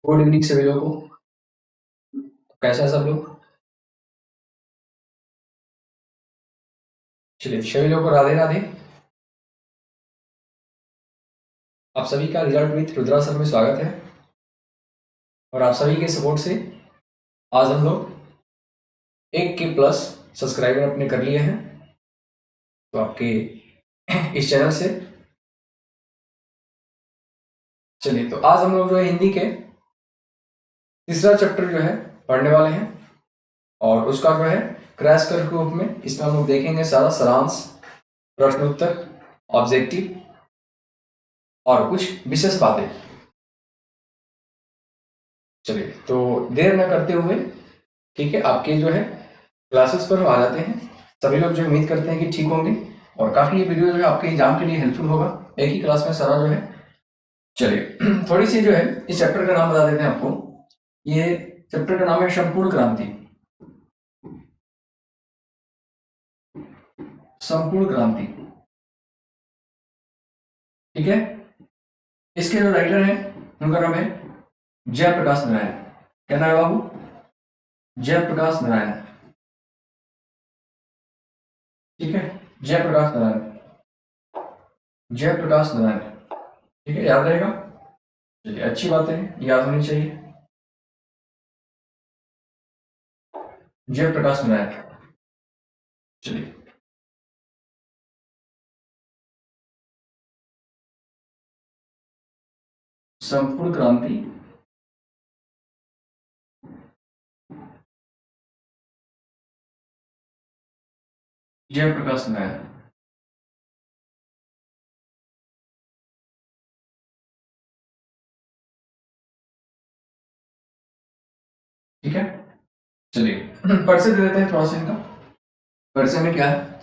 Good evening सभी लोगों को। कैसा है सब लोग? चलिए सभी लोगों को राधे राधे। आप सभी का रिजल्ट विथ रुद्रा सर में स्वागत है और आप सभी के सपोर्ट से आज हम लोग 1K प्लस सब्सक्राइबर अपने कर लिए हैं। तो आपके इस चैनल से चलिए, तो आज हम लोग जो है हिंदी के तीसरा चैप्टर जो है पढ़ने वाले हैं और उसका जो है क्रैश कर के रूप में इसमें हम लोग देखेंगे सारा सारांश, प्रश्न उत्तर, ऑब्जेक्टिव और कुछ विशेष बातें। चलिए, तो देर न करते हुए ठीक है, आपके जो है क्लासेस पर हम आ जाते हैं। सभी लोग जो उम्मीद करते हैं कि ठीक होंगे और काफी ये वीडियो जो है आपके एग्जाम के लिए हेल्पफुल होगा। एक ही क्लास में सारा जो है। चलिए थोड़ी सी जो है इस चैप्टर का नाम बता देते हैं आपको। ये चैप्टर का नाम है संपूर्ण क्रांति। संपूर्ण क्रांति, ठीक है। इसके जो राइटर हैं उनका नाम है जयप्रकाश नारायण। क्या नाम है बाबू? जयप्रकाश नारायण, ठीक है। जयप्रकाश नारायण, जयप्रकाश नारायण, ठीक है, याद रहेगा। चलिए, अच्छी बात है, याद होनी चाहिए। जयप्रकाश नारायण। चलिए, संपूर्ण क्रांति जयप्रकाश नारायण, ठीक है। चलिए परिचय दे देते हैं थोड़ा सा इनका। परिचय में क्या है?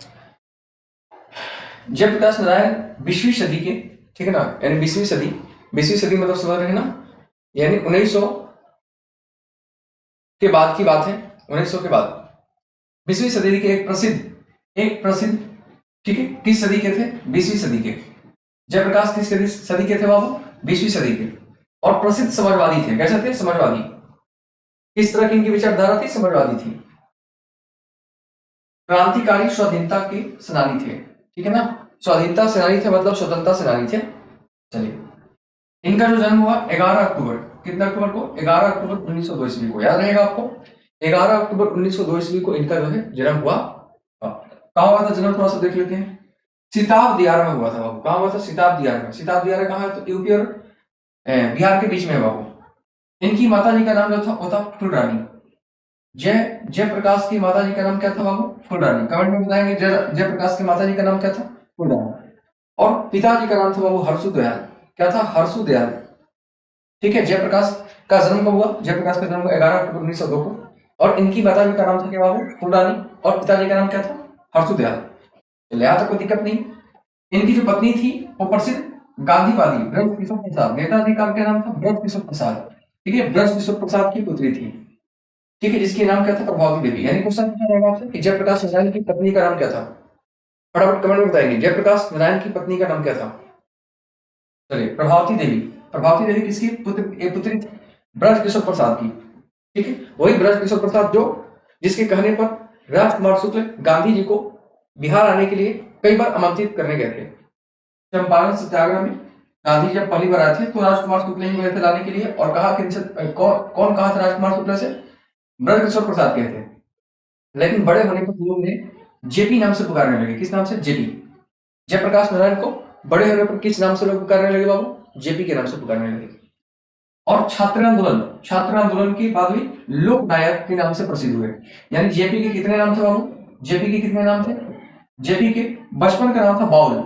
जयप्रकाश नारायण 20वीं सदी के, ठीक है ना, यानी 20वीं सदी, 20वीं सदी मतलब समझ रहे हैं ना, यानी 1900 के बाद की बात है। 1900 के बाद 20वीं सदी के एक प्रसिद्ध, ठीक है, किस सदी के थे? 20वीं सदी के। जयप्रकाश किस सदी के थे बाबू? 20वीं सदी के। और प्रसिद्ध समाजवादी थे। कैसे थे? समाजवादी। किस तरह की इनकी विचारधारा थी? समाजवादी थी। क्रांतिकारी स्वाधीनता के सेनानी थे, ठीक है ना। स्वाधीनता सेनानी थे मतलब स्वतंत्रता सेनानी थे। चलिए, इनका जो जन्म हुआ 11 अक्टूबर, कितना अक्टूबर को? 11 अक्टूबर 1902 ईस्वी को, याद रहेगा आपको। 11 अक्टूबर 1902 ईस्वी को इनका जो है जन्म हुआ। कहाँ हुआ था जन्म? थोड़ा सा देख लेते हैं। सिताब दियारा में हुआ था बाबू। कहाँ हुआ था? सिताब दियारा में। सिताब दियारा कहाँ है? तो यूपी और बिहार के बीच में है बाबू। इनकी माता जी का नाम जो था वो था फुलरानी। जयप्रकाश की माता जी का नाम क्या था बाबू? फुलरानी। कमेंट में बताएंगे जयप्रकाश की माता जी का नाम क्या था? फुलरानी। और पिताजी का नाम था बाबू हर्षु दयाल। क्या था? हर्षु दयाल, ठीक है। जयप्रकाश का जन्म कब हुआ? जयप्रकाश का जन्म हुआ 11 अक्टूबर 1902 को। और इनकी माता जी का नाम था क्या बाबू? फुलरानी। और पिताजी का नाम क्या था? हर्षु दयाल। यहाँ तक कोई दिक्कत नहीं। इनकी जो पत्नी थी वो प्रसिद्ध गांधीवादी ब्रज किशोर प्रसाद। नेताजी का क्या नाम था? ब्रज किशोर प्रसाद, ठीक है। ब्रज किशोर प्रसाद की पुत्री थी, ठीक है, जिसके नाम क्या था? प्रभावती देवी। यानी क्वेश्चन पूछा जाएगा आपसे कि जयप्रकाश नारायण की पत्नी का नाम क्या था? फटाफट कमेंट में बताएंगे जयप्रकाश नारायण की पत्नी का नाम क्या था। चलिए, प्रभावती देवी। प्रभावती देवी किसकी पुत्री थी? ब्रज किशोर प्रसाद की, ठीक है। वही ब्रज किशोर प्रसाद जो जिसके कहने पर राजकुमार शुक्ल गांधी जी को बिहार आने के लिए कई बार आमंत्रित करने गए थे। चंपारण सत्याग्रह में गांधी जब पहली बार आए थे तो राजकुमार शुक्ल ही गए थे लाने के लिए। और कहा कि कौन कहा था राजकुमार शुक्ल से? ब्रज किशोर प्रसाद कहते हैं। लेकिन बड़े होने पर लोग ने जेपी नाम से पुकारने लगे। किस नाम से? जेपी। जयप्रकाश नारायण को बड़े होने पर किस नाम से लोग पुकारने लगे बाबू? जेपी के नाम से पुकारने लगे। और छात्र आंदोलन के बाद भी लोक नायक के नाम से प्रसिद्ध हुए। यानी जेपी के कितने नाम थे बाबू? जेपी के कितने नाम थे? जेपी के बचपन का नाम था बाउल।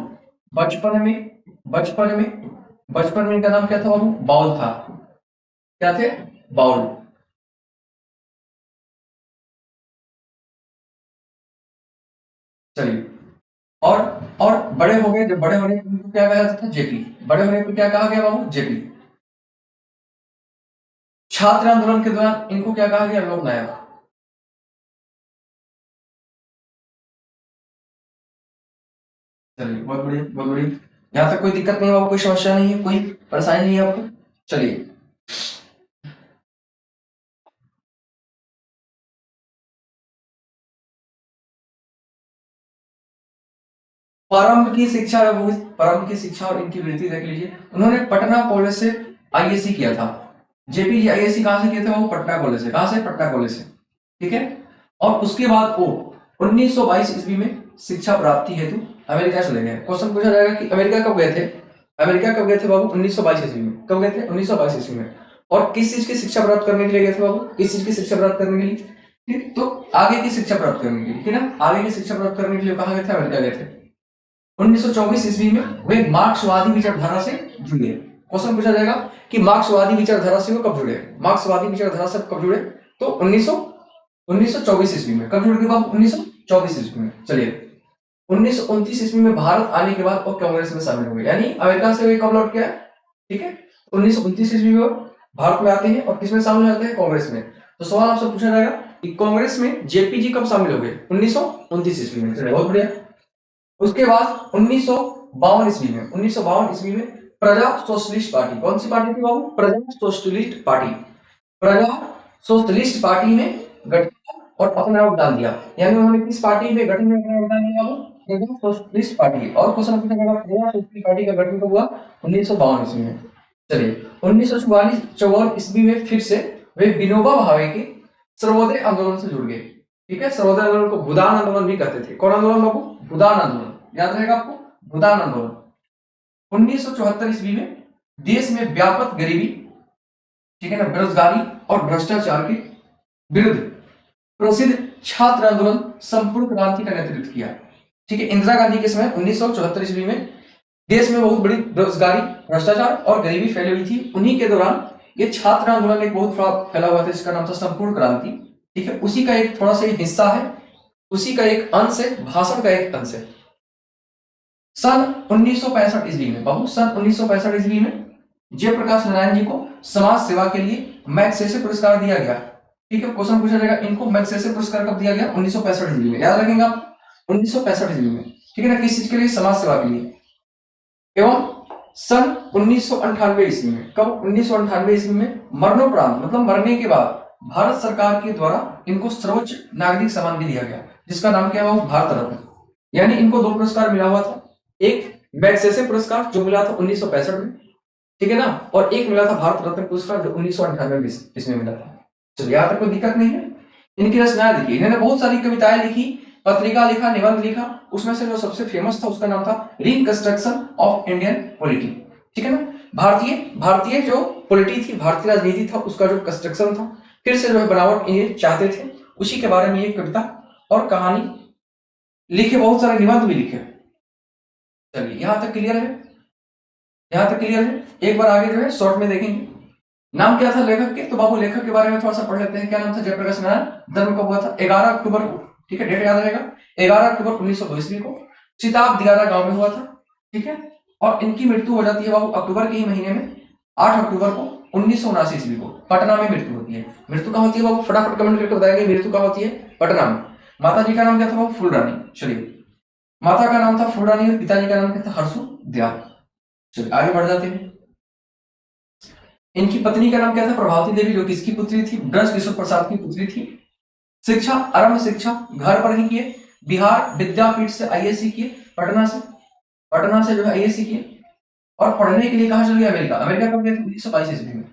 बचपन में बचपन में बचपन में इनका नाम क्या था बाबू? बाउल था। क्या थे? बाउल। चलिए, और और बड़े हो गए, जब बड़े होने पर इनको क्या कहा जाता था? जेपी। बड़े होने पर क्या कहा गया बाबू? जेपी। छात्र आंदोलन के दौरान इनको क्या कहा गया? लोक नायक। चलिए, बहुत बढ़िया, बहुत बढ़िया। यहाँ तक कोई दिक्कत नहीं है बाबू? कोई समस्या नहीं है? कोई परेशानी नहीं है आपको? चलिए, प्रारंभ की शिक्षा प्रारंभ की शिक्षा और इनकी वृत्ति देख लीजिए। उन्होंने पटना कॉलेज से आईएससी किया था। जेपी आईएससी कहां से किया था? वो पटना कॉलेज से। कहां से? पटना कॉलेज से। ठीक है। और उसके बाद वो 1922 ईस्वी में शिक्षा प्राप्ति हेतु अमेरिका चले गए। क्वेश्चन पूछा जाएगा कि अमेरिका कब गए थे? अमेरिका कब गए थे बाबू? 1922 ईस्वी में। कब गए थे? 1922 ईस्वी में। और किस चीज की शिक्षा प्राप्त करने के लिए गए थे बाबू? किस चीज की शिक्षा प्राप्त करने के लिए? ठीक, तो आगे की शिक्षा प्राप्त करने के लिए, ठीक है ना? आगे की शिक्षा प्राप्त करने के लिए कहां गए थे? अमेरिका गए थे। 1924 ईस्वी में वे मार्क्सवादी विचारधारा से जुड़े। क्वेश्चन पूछा जाएगा कि मार्क्सवादी विचारधारा से वो कब जुड़े? मार्क्सवादी विचारधारा से कब जुड़े? तो 1924 ईस्वी में। कब जुड़ गए बाबू? 1924 ईस्वी में। चलिए, 1929 ईस्वी में भारत आने के बाद वो कांग्रेस में शामिल हो गए। यानी अमेरिका से वे कब लौट के आए? ठीक है, 1929 ईस्वी में भारत में आते हैं और किसमें शामिल हो जाते हैं? कांग्रेस में। तो सवाल आपसे पूछा जाएगा कि कांग्रेस में जेपी जी कब शामिल हो गए? 1929 ईस्वी में। चलिए, बहुत बढ़िया। उसके बाद 1952 ईस्वी में, 1952 ईस्वी में प्रजा सोशलिस्ट पार्टी। कौन सी पार्टी थी बाबू? प्रजा सोशलिस्ट पार्टी। प्रजा सोशलिस्ट पार्टी में गठन और अपना योगदान दिया। यानी उन्होंने किस पार्टी में गठन में अपना योगदान दिया बाबू? प्रजा सोशलिस्ट पार्टी। और क्वेश्चन पूछा गया प्रजा सोशलिस्ट पार्टी का गठन कब हुआ? 1952 ईस्वी में। चलिए, 1944 ईस्वी में फिर से वे विनोबा भावे के सर्वोदय आंदोलन से जुड़ गए। ठीक है, सर्वोदय आंदोलन को भूदान आंदोलन भी कहते थे। कौन आंदोलन बाबू? भूदान आंदोलन। याद रहेगा आपको, भूदान आंदोलन। 1974 ईस्वी में देश में व्यापक गरीबी, ठीक है ना, बेरोजगारी और भ्रष्टाचार के विरुद्ध प्रसिद्ध छात्र आंदोलन संपूर्ण क्रांति का नेतृत्व किया। ठीक है, इंदिरा गांधी के समय 1974 ईस्वी में देश में बहुत बड़ी बेरोजगारी, भ्रष्टाचार और गरीबी फैली हुई थी। उन्हीं के दौरान ये छात्र आंदोलन एक बहुत फैला हुआ था, जिसका नाम था संपूर्ण क्रांति। ठीक है, उसी का एक थोड़ा सा हिस्सा है, उसी का एक अंश है, भाषण का एक अंश है। सन 1965 ईस्वी में बाबू, सन 1965 ईस्वी में जयप्रकाश नारायण जी को समाज सेवा के लिए मैग्सेसे पुरस्कार दिया गया। ठीक है, क्वेश्चन पूछा जाएगा इनको मैग्सेसे पुरस्कार कब दिया गया? 1965 ईस्वी में। याद रखेंगे आप, 1965 ईस्वी में। ठीक है ना, किस चीज के लिए? समाज सेवा के लिए। एवं सन 1998 ईस्वी में। कब? 1998 ईस्वी में मरणोपरांत, मतलब मरने के बाद भारत सरकार के द्वारा इनको सर्वोच्च नागरिक सम्मान भी दिया गया, जिसका नाम क्या हुआ? भारत रत्न। यानी इनको दो पुरस्कार मिला हुआ था। एक मैग्सेसे पुरस्कार जो मिला था 1965 में, ठीक है ना, और एक मिला था भारत रत्न पुरस्कार जो 1998 इसमें मिला था। चलिए, यहाँ तक कोई दिक्कत नहीं है। इनकी रचनाएं देखिए, इन्होंने बहुत सारी कविताएं लिखी, पत्रिका लिखा, निबंध लिखा। उसमें से जो सबसे फेमस था उसका नाम था रिकंस्ट्रक्शन ऑफ इंडियन पॉलिटी। ठीक है ना, भारतीय भारतीय जो पॉलिटी थी, भारतीय राजनीति था, उसका जो कंस्ट्रक्शन था, फिर से जो है बनावट ये चाहते थे, उसी के बारे में ये कविता और कहानी लिखे, बहुत सारे निबंध भी लिखे। चलिए, यहां तक क्लियर है? यहां तक क्लियर है? एक बार आगे जो है शॉर्ट में देखेंगे। नाम क्या था लेखक के? तो बाबू लेखक के बारे में थोड़ा सा पढ़ लेते हैं। क्या नाम था? जयप्रकाश नारायण। जन्म कब हुआ था? 11 अक्टूबर को। ठीक है, डेट याद रहेगा, 11 अक्टूबर 1902 ईस्वी को सिताब दियारा गांव में हुआ था। ठीक है, और इनकी मृत्यु हो जाती है बाबू अक्टूबर के ही महीने में, 8 अक्टूबर को 1979 ईस्वी को पटना में मृत्यु होती है। मृत्यु कहाँ होती है बाबू? फटाफट कमेंट करके बताएंगे, मृत्यु कहाँ होती है? पटना में। माता जी का नाम क्या था बाबू? फूलरानी। चलिए, माता का नाम था फूलरानी और पिताजी का नाम क्या था? हर्षु दयाल। चलिए, आगे बढ़ जाते हैं। इनकी पत्नी का नाम क्या था? प्रभावती देवी, जो किसकी पुत्री थी? ब्रज किशोर प्रसाद की पुत्री थी। शिक्षा, आरंभ शिक्षा घर पर ही किए। बिहार विद्यापीठ से आईएससी किए, पटना से जो है आईएससी किए। और पढ़ने के लिए कहां चले गए? अमेरिका। अमेरिका कब गए थे? 1922 ईस्वी में।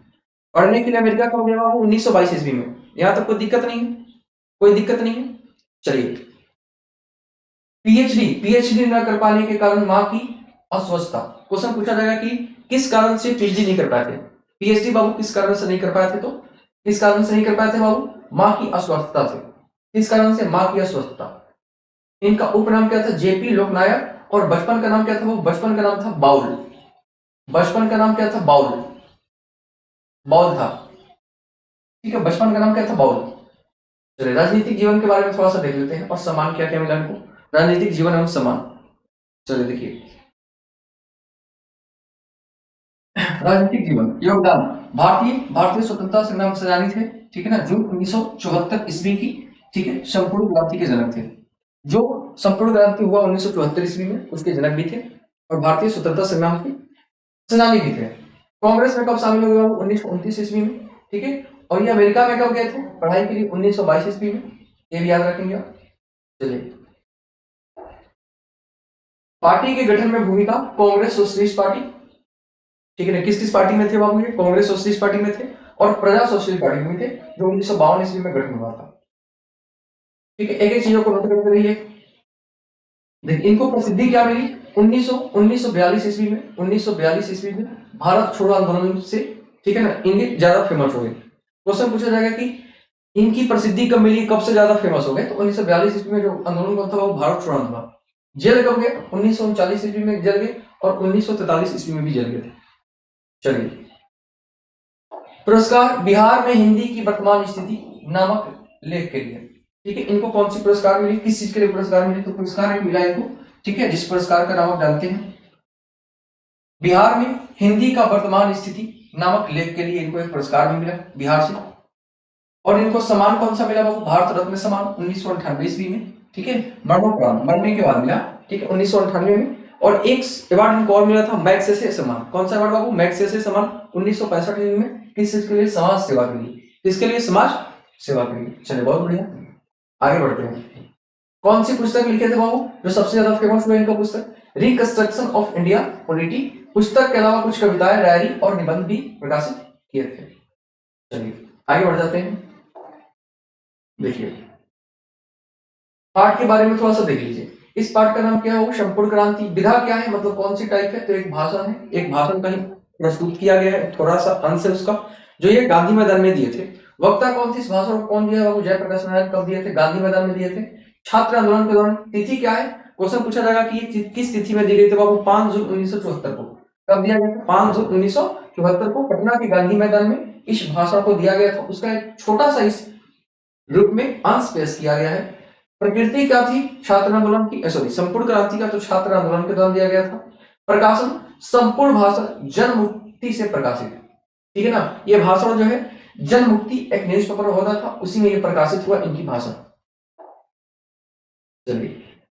पढ़ने के लिए अमेरिका कब गया बाबू? 1922 ईस्वी में। यहां तक कोई दिक्कत नहीं है? कोई दिक्कत नहीं है। चलिए, पीएचडी न कर पाने के कारण मां की अस्वस्थता। क्वेश्चन पूछा जाएगा कि किस कारण से पीएचडी नहीं कर पाए थे? पीएचडी बाबू किस कारण से नहीं कर पाए थे? तो किस कारण से नहीं कर पाए थे बाबू? मां की अस्वस्थता से। किस कारण से? मां की अस्वस्थता। इनका उपनाम क्या था? जेपी लोकनायक। और बचपन का नाम क्या था? वो बचपन का नाम था बाउल। बचपन का नाम क्या था? बाउल। बाउल था। ठीक है, बचपन का नाम क्या था? बाउल। चलिए, राजनीतिक जीवन के बारे में थोड़ा सा देख लेते हैं और सम्मान क्या क्या मिला इनको। राजनीतिक जीवन एवं सम्मान। चलिए देखिए, राजनीतिक जीवन, योगदान। भारतीय स्वतंत्रता संग्राम सेनानी थे। ठीक है ना, जून 1974 ईस्वी की, ठीक है, संपूर्ण क्रांति के जनक थे। जो संपूर्ण क्रांति हुआ 1974 ईस्वी में, उसके जनक भी थे और भारतीय स्वतंत्रता संग्राम के सेनानी भी थे। कांग्रेस में कब शामिल हुए? 1929 ईस्वी में। ठीक है, और ये अमेरिका में कब गए थे पढ़ाई के लिए? 1922 ईस्वी में। ये भी याद रखेंगे आप। चलिए, पार्टी के गठन में भूमिका कांग्रेस सोशलिस्ट पार्टी, ठीक है ना, किस किस पार्टी में थे बाबू ये, कांग्रेस सोशलिस्ट पार्टी में थे और प्रजा सोशलिस्ट पार्टी में थे, जो 1952 ईस्वी में गठन हुआ था। ठीक है, एक एक चीजों को नोट करते रहिए। देखिए इनको प्रसिद्धि क्या मिली 1942 ईस्वी में, 1942 ईस्वी में भारत छोड़ो आंदोलन से, ठीक है ना, इनके ज्यादा फेमस हो गए। क्वेश्चन पूछा जाएगा कि इनकी प्रसिद्धि कब मिली, कब से ज्यादा फेमस हो गए, तो 1942 ईस्वी में जो आंदोलन हुआ था वो भारत छोड़ो आंदोलन। जेल कब गए, 1939 ईस्वी में जल गए और 1943 ईस्वी में भी जल गए थे। चलिए पुरस्कार बिहार में हिंदी की वर्तमान स्थिति नामक लेख के लिए, ठीक है, इनको कौन सी पुरस्कार मिली, किस चीज के लिए पुरस्कार मिली, तो पुरस्कार मिला इनको, ठीक है, जिस पुरस्कार का नाम आप जानते हैं, बिहार में हिंदी का वर्तमान स्थिति नामक लेख के लिए इनको एक पुरस्कार भी मिला बिहार से। और इनको सम्मान कौन सा मिला बाबू, भारत रत्न सम्मान 1998 ईस्वी में, ठीक है, मरणोपरांत मरने के बाद मिला, ठीक है, 1998 में। और एक अवार्ड इनको और मिला था मैग्सेसे सम्मान, कौन सा अवार्ड बाबू, मैग्सेसे सम्मान 1965 में, किस चीज के लिए, समाज सेवा के लिए, किसके लिए, समाज सेवा के लिए। चलिए बहुत बढ़िया, आगे बढ़ते हैं। कौन सी पुस्तक लिखे थे बाबू, जो सबसे ज्यादा फेमस हुआ इनका पुस्तक, रिकंस्ट्रक्शन ऑफ इंडिया पॉलिटी। पुस्तक के अलावा कुछ कविताएं, डायरी और निबंध भी प्रकाशित किए थे। चलिए आगे बढ़ जाते हैं। देखिए पाठ के बारे में थोड़ा सा देख लीजिए। इस पाठ का नाम क्या है, संपूर्ण क्रांति। विधा क्या है, मतलब कौन सी टाइप है, तो एक भाषण है, एक भाषण का ही प्रस्तुत किया गया है, थोड़ा सा अंश है उसका, जो ये गांधी मैदान में दिए थे। वक्ता कौन थी इस भाषण को, कौन दिया बाबू, जयप्रकाश नारायण। कब दिए थे, गांधी मैदान में दिए थे। छात्र आंदोलन के दौरान। तिथि क्या है, क्वेश्चन पूछा जाएगा कि ये किस तिथि में दी गई थी बाबू, 5 जून 1974 को। कब दिया गया था, 5 जून 1974 को पटना के गांधी मैदान में इस भाषण को दिया गया था। उसका एक छोटा सा इस रूप में अंश पेश किया गया है। प्रकृति क्या थी, छात्र आंदोलन की, सॉरी संपूर्ण क्रांति का तो छात्र आंदोलन के दौरान दिया गया था। प्रकाशन संपूर्ण भाषण जन मुक्ति से प्रकाशित, ठीक है ना, ये भाषण जो है जन मुक्ति एक न्यूज़पेपर होता था, उसी में ये प्रकाशित हुआ इनकी भाषण। चलिए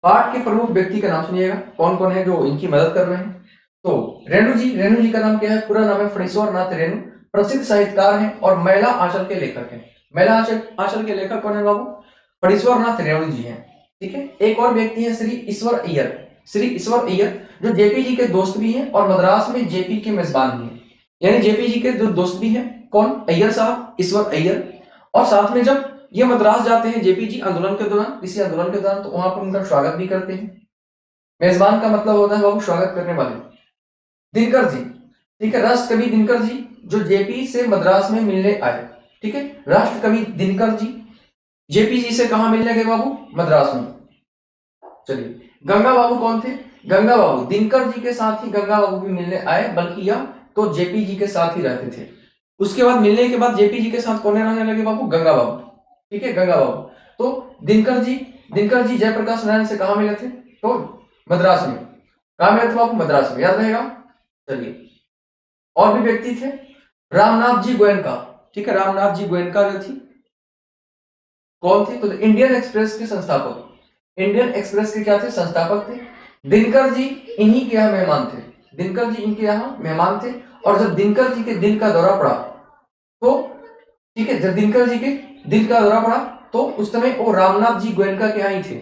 पाठ के प्रमुख व्यक्ति का नाम सुनिएगा, कौन कौन है जो इनकी मदद कर रहे हैं। तो रेणु जी, रेणु जी का नाम क्या है, पूरा नाम है फणीश्वर नाथ रेणु, प्रसिद्ध साहित्यकार हैं और महिला आंचल के लेखक हैं। महिला आंचल के लेखक कौन है बाबू, फणीश्वर नाथ रेणु जी हैं, ठीक है। एक और व्यक्ति है श्री ईश्वर अय्यर, श्री ईश्वर अय्यर, जो जेपी जी के दोस्त भी हैं और मद्रास में जेपी के मेजबान भी हैं, यानी जेपी जी के जो दोस्त भी हैं, कौन, अय्यर साहब, ईश्वर अय्यर। और साथ में जब ये मद्रास जाते हैं जेपी जी आंदोलन के दौरान, किसी आंदोलन के दौरान, तो वहां पर उनका स्वागत भी करते हैं। मेजबान का मतलब होता है बाबू स्वागत करने वाले। दिनकर जी, ठीक है, राष्ट्र कवि दिनकर जी, जो जेपी से मद्रास में मिलने आए, ठीक है, राष्ट्र कवि दिनकर जी जेपी जी से कहा मिलने गए बाबू, मद्रास में। चलिए गंगा बाबू कौन थे, गंगा बाबू दिनकर जी के साथ ही गंगा बाबू भी मिलने आए, बल्कि यह तो जेपी जी के साथ ही रहते थे। उसके बाद मिलने के बाद जेपी जी के साथ कौन रहने लगे बाबू, गंगा बाबू, ठीक है, गंगा बाबू। तो दिनकर जी जयप्रकाश नारायण से कहा मिले थे, तो मद्रास में। कहा मिले थे बाबू, मद्रास में, याद रहेगा। चलिए और भी व्यक्ति थे, रामनाथ जी गोयनका, ठीक है, रामनाथ जी गोयनका जो थी, कौन थे, तो इंडियन एक्सप्रेस के संस्थापक, इंडियन एक्सप्रेस के क्या थे, संस्थापक थे। दिनकर जी इन्हीं के यहाँ मेहमान थे, दिनकर जी इनके यहाँ मेहमान थे। और जब दिनकर जी के दिल का दौरा पड़ा, तो ठीक है, जब दिनकर जी के दिल का दौरा पड़ा, तो उस समय वो रामनाथ जी गोयनका के यहाँ ही थे।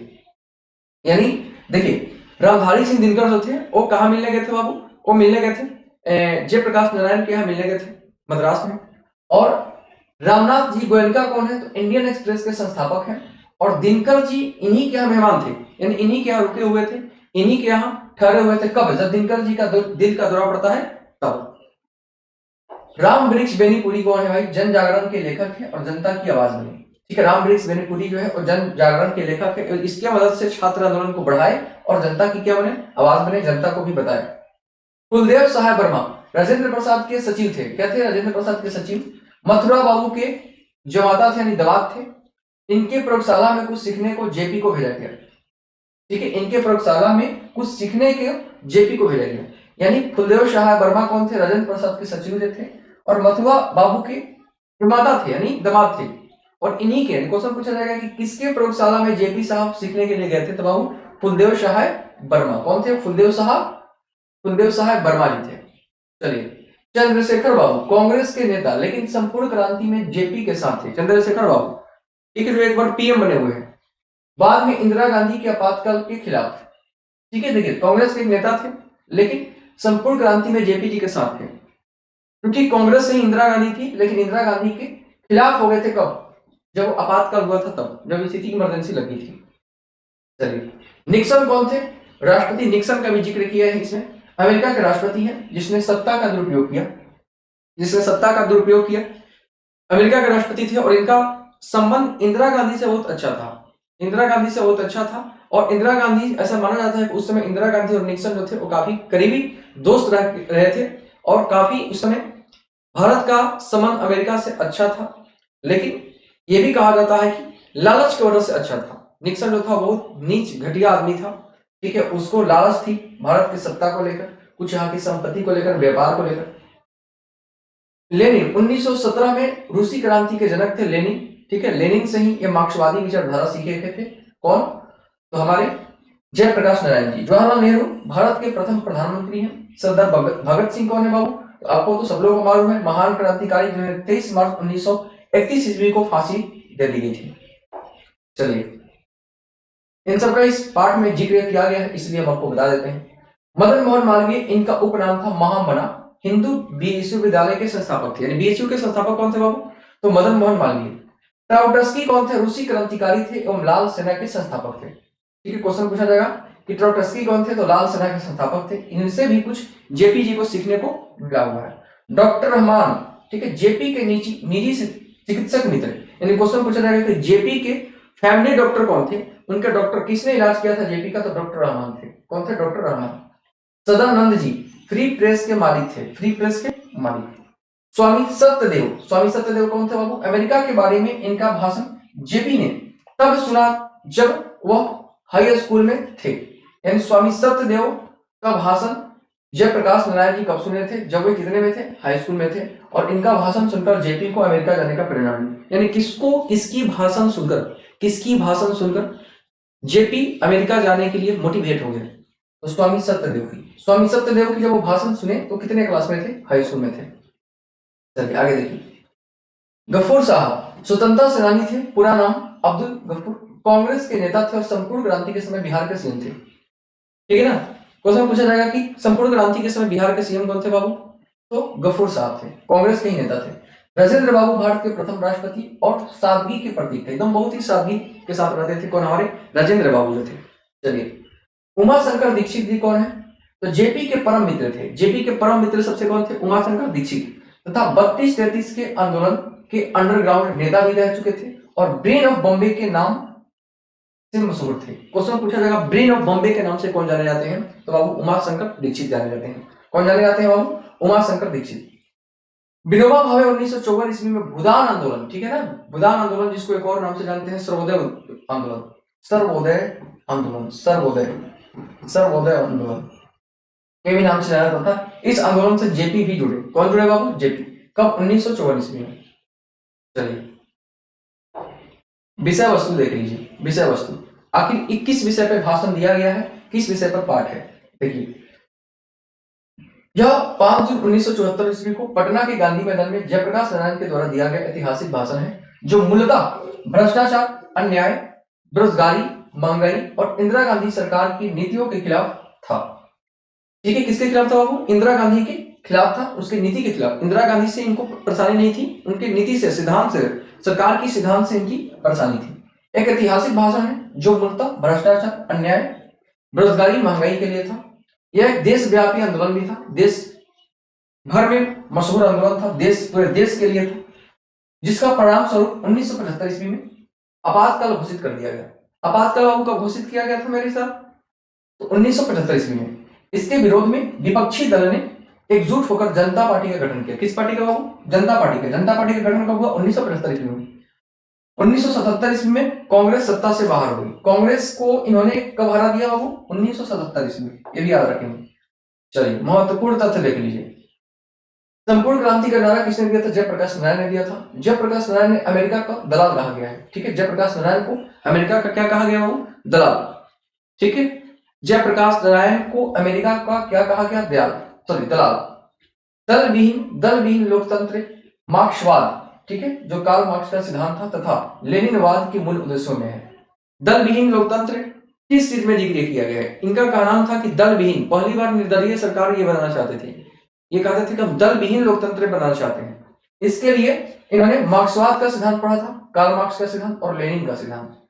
यानी देखिए रामधारी सिंह दिनकर जो थे वो कहाँ मिलने गए थे बाबू, वो मिलने गए थे जयप्रकाश नारायण के यहाँ मिलने गए थे मद्रास में। और रामनाथ जी गोयनका कौन है, तो इंडियन एक्सप्रेस के संस्थापक हैं। और दिनकर जी इन्हीं के यहाँ मेहमान थे, यानी इन्हीं के यहाँ रुके हुए थे, इन्हीं के यहाँ ठहरे हुए थे। कब, जब दिनकर जी का दिल का दौरा पड़ता है तब। राम वृक्ष बेनीपुरी कौन है भाई, जन जागरण के लेखक है और जनता की आवाज बने, ठीक है। राम वृक्ष बेनीपुरी जो है वो जन जागरण के लेखक है, इसकी मदद से छात्र आंदोलन को बढ़ाए और जनता की क्या बने, आवाज बने, जनता को भी बताए। कुलदेव सहाय वर्मा राजेंद्र प्रसाद के सचिव थे, क्या थे, राजेंद्र प्रसाद के सचिव। मथुरा बाबू के जमाता थे, यानी दमाद थे। इनके प्रयोगशाला में कुछ सीखने को जेपी को भेजा गया, ठीक है, इनके प्रयोगशाला में कुछ सीखने के जेपी को भेजा गया। यानी कुलदेव सहाय वर्मा कौन थे, राजेंद्र प्रसाद के सचिव थे और मथुरा बाबू के जमाता थे, यानी दमाद थे। और इन्हीं के क्वेश्चन पूछा जाएगा कि किसके प्रयोगशाला में जेपी साहब सीखने के लिए गए थे, तो बाबू फुलदेव सहाय वर्मा, कौन थे, फुलदेव सहाय वर्मा जी थे। चलिए चंद्रशेखर बाबू कांग्रेस के नेता, लेकिन संपूर्ण क्रांति में जेपी के साथ थे, चंद्रशेखर बाबू, ठीक है, जो एक बार पीएम बने हुए हैं। बाद में इंदिरा गांधी के आपातकाल के खिलाफ, ठीक है, देखिए कांग्रेस के एक नेता थे, लेकिन संपूर्ण क्रांति में जेपी जी के साथ थे, क्योंकि कांग्रेस से इंदिरा गांधी थी, लेकिन इंदिरा गांधी के खिलाफ हो गए थे कब, जब आपातकाल हुआ था, तब जब स्थिति की इमरजेंसी लगी थी। चलिए, निक्सन कौन थे? राष्ट्रपति निक्सन का भी जिक्र किया है इसमें। अमेरिका के राष्ट्रपति हैं जिसने सत्ता का दुरुपयोग किया, अमेरिका के राष्ट्रपति थे, और इनका संबंध इंदिरा गांधी से बहुत अच्छा था, और इंदिरा गांधी, ऐसा माना जाता है कि उस समय इंदिरा गांधी और निक्सन जो थे वो काफी करीबी दोस्त रहे थे, और काफी उस समय भारत का संबंध अमेरिका से अच्छा था। लेकिन यह भी कहा जाता है कि लालच की वजह से अच्छा था। निक्सन जो था बहुत नीच घटिया आदमी था, ठीक है, उसको लालच थी भारत की सत्ता को लेकर, कुछ यहाँ की संपत्ति को लेकर, व्यापार को लेकर। लेनिन 1917 में रूसी क्रांति के जनक थे लेनिन, ठीक है, लेनिन से ही ये मार्क्सवादी विचारधारा सीखे थे। कौन? तो हमारे जयप्रकाश नारायण जी। जवाहरलाल नेहरू भारत के प्रथम प्रधानमंत्री हैं। सरदार भगत सिंह कौन है बाबू? तो आपको तो सब लोगों को मालूम है, महान क्रांतिकारी जिन्हें 23 मार्च 1931 ईस्वी को फांसी दे दी गई थी। चलिए, इन सबका इस पाठ में जिक्र किया गया है, इसलिए हम आपको बता देते हैं। मदन मोहन मालवीय, इनका उपनाम था महामना। हिंदू विश्वविद्यालय के संस्थापक थे, यानी बीएचयू के संस्थापक कौन थे बाबू? तो मदन मोहन मालवीय। ट्राउटस्की कौन थे? रूसी क्रांतिकारी थे एवं लाल सेना के संस्थापक थे। ठीक है, क्वेश्चन पूछा जाएगा कि ट्राउटस्की कौन थे? तो लाल सेना के संस्थापक थे। इनसे भी कुछ जेपी जी को सीखने को मिला हुआ है। डॉक्टर रहमान, ठीक है, जेपी के निजी चिकित्सक मित्र, यानी क्वेश्चन पूछा जाएगा कि जेपी के फैमिली डॉक्टर कौन थे? उनके डॉक्टर, किसने इलाज किया था जेपी का? तो डॉक्टर रहमान थे। कौन थे? Doctor Rahman. Sadanand ji free press के मालिक थे, स्वामी सत्यदेव कौन थे बाबू? अमेरिका के बारे में इनका भाषण जेपी ने तब सुना जब वह हाई स्कूल में थे, यानी स्वामी सत्यदेव का भाषण जयप्रकाश नारायण जी कब सुने थे? जब वे कितने में थे? हाई स्कूल में थे। और इनका भाषण सुनकर जेपी को अमेरिका जाने का प्रेरणा मिली, यानी किसकी भाषण सुनकर जेपी अमेरिका जाने के लिए मोटिवेट हो गए? तो स्वामी सत्यदेव की जब वो भाषण सुने तो कितने क्लास में थे? हाई स्कूल में थे। चलिए आगे देखिए। गफूर साहब स्वतंत्रता सेनानी थे, पूरा नाम अब्दुल गफूर, कांग्रेस के नेता थे और संपूर्ण क्रांति के समय बिहार के सीएम थे। ठीक है ना, क्वेश्चन पूछा जाएगा कि संपूर्ण क्रांति के समय बिहार के सीएम कौन थे बाबू? तो गफूर साहब थे, कांग्रेस के ही नेता थे। राजेंद्र बाबू भारत के प्रथम राष्ट्रपति और सादगी के प्रतीक थे, एकदम बहुत ही सादगी के साथ रहते थे। कौन? हमारे राजेंद्र बाबू जो थे। चलिए, उमाशंकर दीक्षित जी कौन है? तो जेपी के परम मित्र थे। जेपी के परम मित्र सबसे कौन थे? उमाशंकर दीक्षित, तथा 32-33 के आंदोलन के अंडरग्राउंड नेता भी रह चुके थे और ब्रेन ऑफ बॉम्बे के नाम से मशहूर थे। क्वेश्चन पूछा जाएगा ब्रेन ऑफ बॉम्बे के नाम से कौन जाने जाते हैं? तो बाबू उमाशंकर दीक्षित जाने जाते हैं। कौन जाने जाते हैं बाबू? उमाशंकर दीक्षित। विनोबा भावे 1954 ईस्वी में भूदान आंदोलन, ठीक है ना, भूदान आंदोलन जिसको एक और नाम से जानते हैं सर्वोदय आंदोलन के भी नाम से जाना जाता था। इस आंदोलन से जेपी भी जुड़े। कौन जुड़े बाबू? जेपी। कब? 1954 ईस्वी में। चलिए, विषय वस्तु देख लीजिए। विषय वस्तु आखिर 21 विषय पर भाषण दिया गया है, किस विषय पर पाठ है? देखिए, यह 5 जून 1974 ईस्वी को पटना के गांधी मैदान में जयप्रकाश नारायण के द्वारा दिया गया ऐतिहासिक भाषण है, जो मूलतः भ्रष्टाचार, अन्याय, बेरोजगारी, महंगाई और इंदिरा गांधी सरकार की नीतियों के खिलाफ था। ठीक है, किसके खिलाफ था बाबू? इंदिरा गांधी के खिलाफ था, उसकी नीति के खिलाफ। इंदिरा गांधी से इनको परेशानी नहीं थी, उनकी नीति से, सिद्धांत से, सरकार की सिद्धांत से इनकी परेशानी थी। एक ऐतिहासिक भाषण है जो मूलतः भ्रष्टाचार, अन्याय, बेरोजगारी, महंगाई के लिए था। यह एक देशव्यापी आंदोलन भी था, देश भर में मशहूर आंदोलन था, पूरे देश के लिए था, जिसका परिणाम स्वरूप 1975 ईस्वी में आपातकाल घोषित कर दिया गया। आपातकाल बाबू कब घोषित किया गया था मेरे साथ? तो 1975 ईस्वी में। इसके विरोध में विपक्षी दल ने एकजुट होकर जनता पार्टी का गठन किया। किस पार्टी का बाबू? जनता पार्टी का। जनता पार्टी का गठन कब हुआ? 1975 ईस्वी में। 1977 ईस्वी में कांग्रेस सत्ता से बाहर हुई। कांग्रेस को इन्होंने कब हरा दिया बाबू? 1977 ईस्वी में, ये भी याद रखेंगे। चलिए, महत्वपूर्ण तथ्य देख लीजिए। संपूर्ण क्रांति का नारा किसने दिया था? जयप्रकाश नारायण ने दिया था। जयप्रकाश नारायण ने अमेरिका का दलाल कहा गया है। ठीक है, जयप्रकाश नारायण को अमेरिका का क्या कहा गया बाबू? दलाल। ठीक है, जयप्रकाश नारायण को अमेरिका का क्या कहा गया? दलाल। दल विहीन लोकतंत्र मार्क्सवाद, ठीक है, जो कार्ल मार्क्स का सिद्धांत था तथा लेनिनवाद के मूल उद्देश्यों में है। दल विहीन लोकतंत्र किस चीज में जिक्र किया गया है? इनका कहना था कि दल विहीन, पहली बार निर्दलीय सरकार ये बनाना चाहते थे, ये कहते थे कि हम दल विहीन लोकतंत्र बनाना चाहते हैं। इसके लिए इन्होंने मार्क्सवाद का सिद्धांत पढ़ा था, कार्ल मार्क्स का सिद्धांत और लेनिन का सिद्धांत।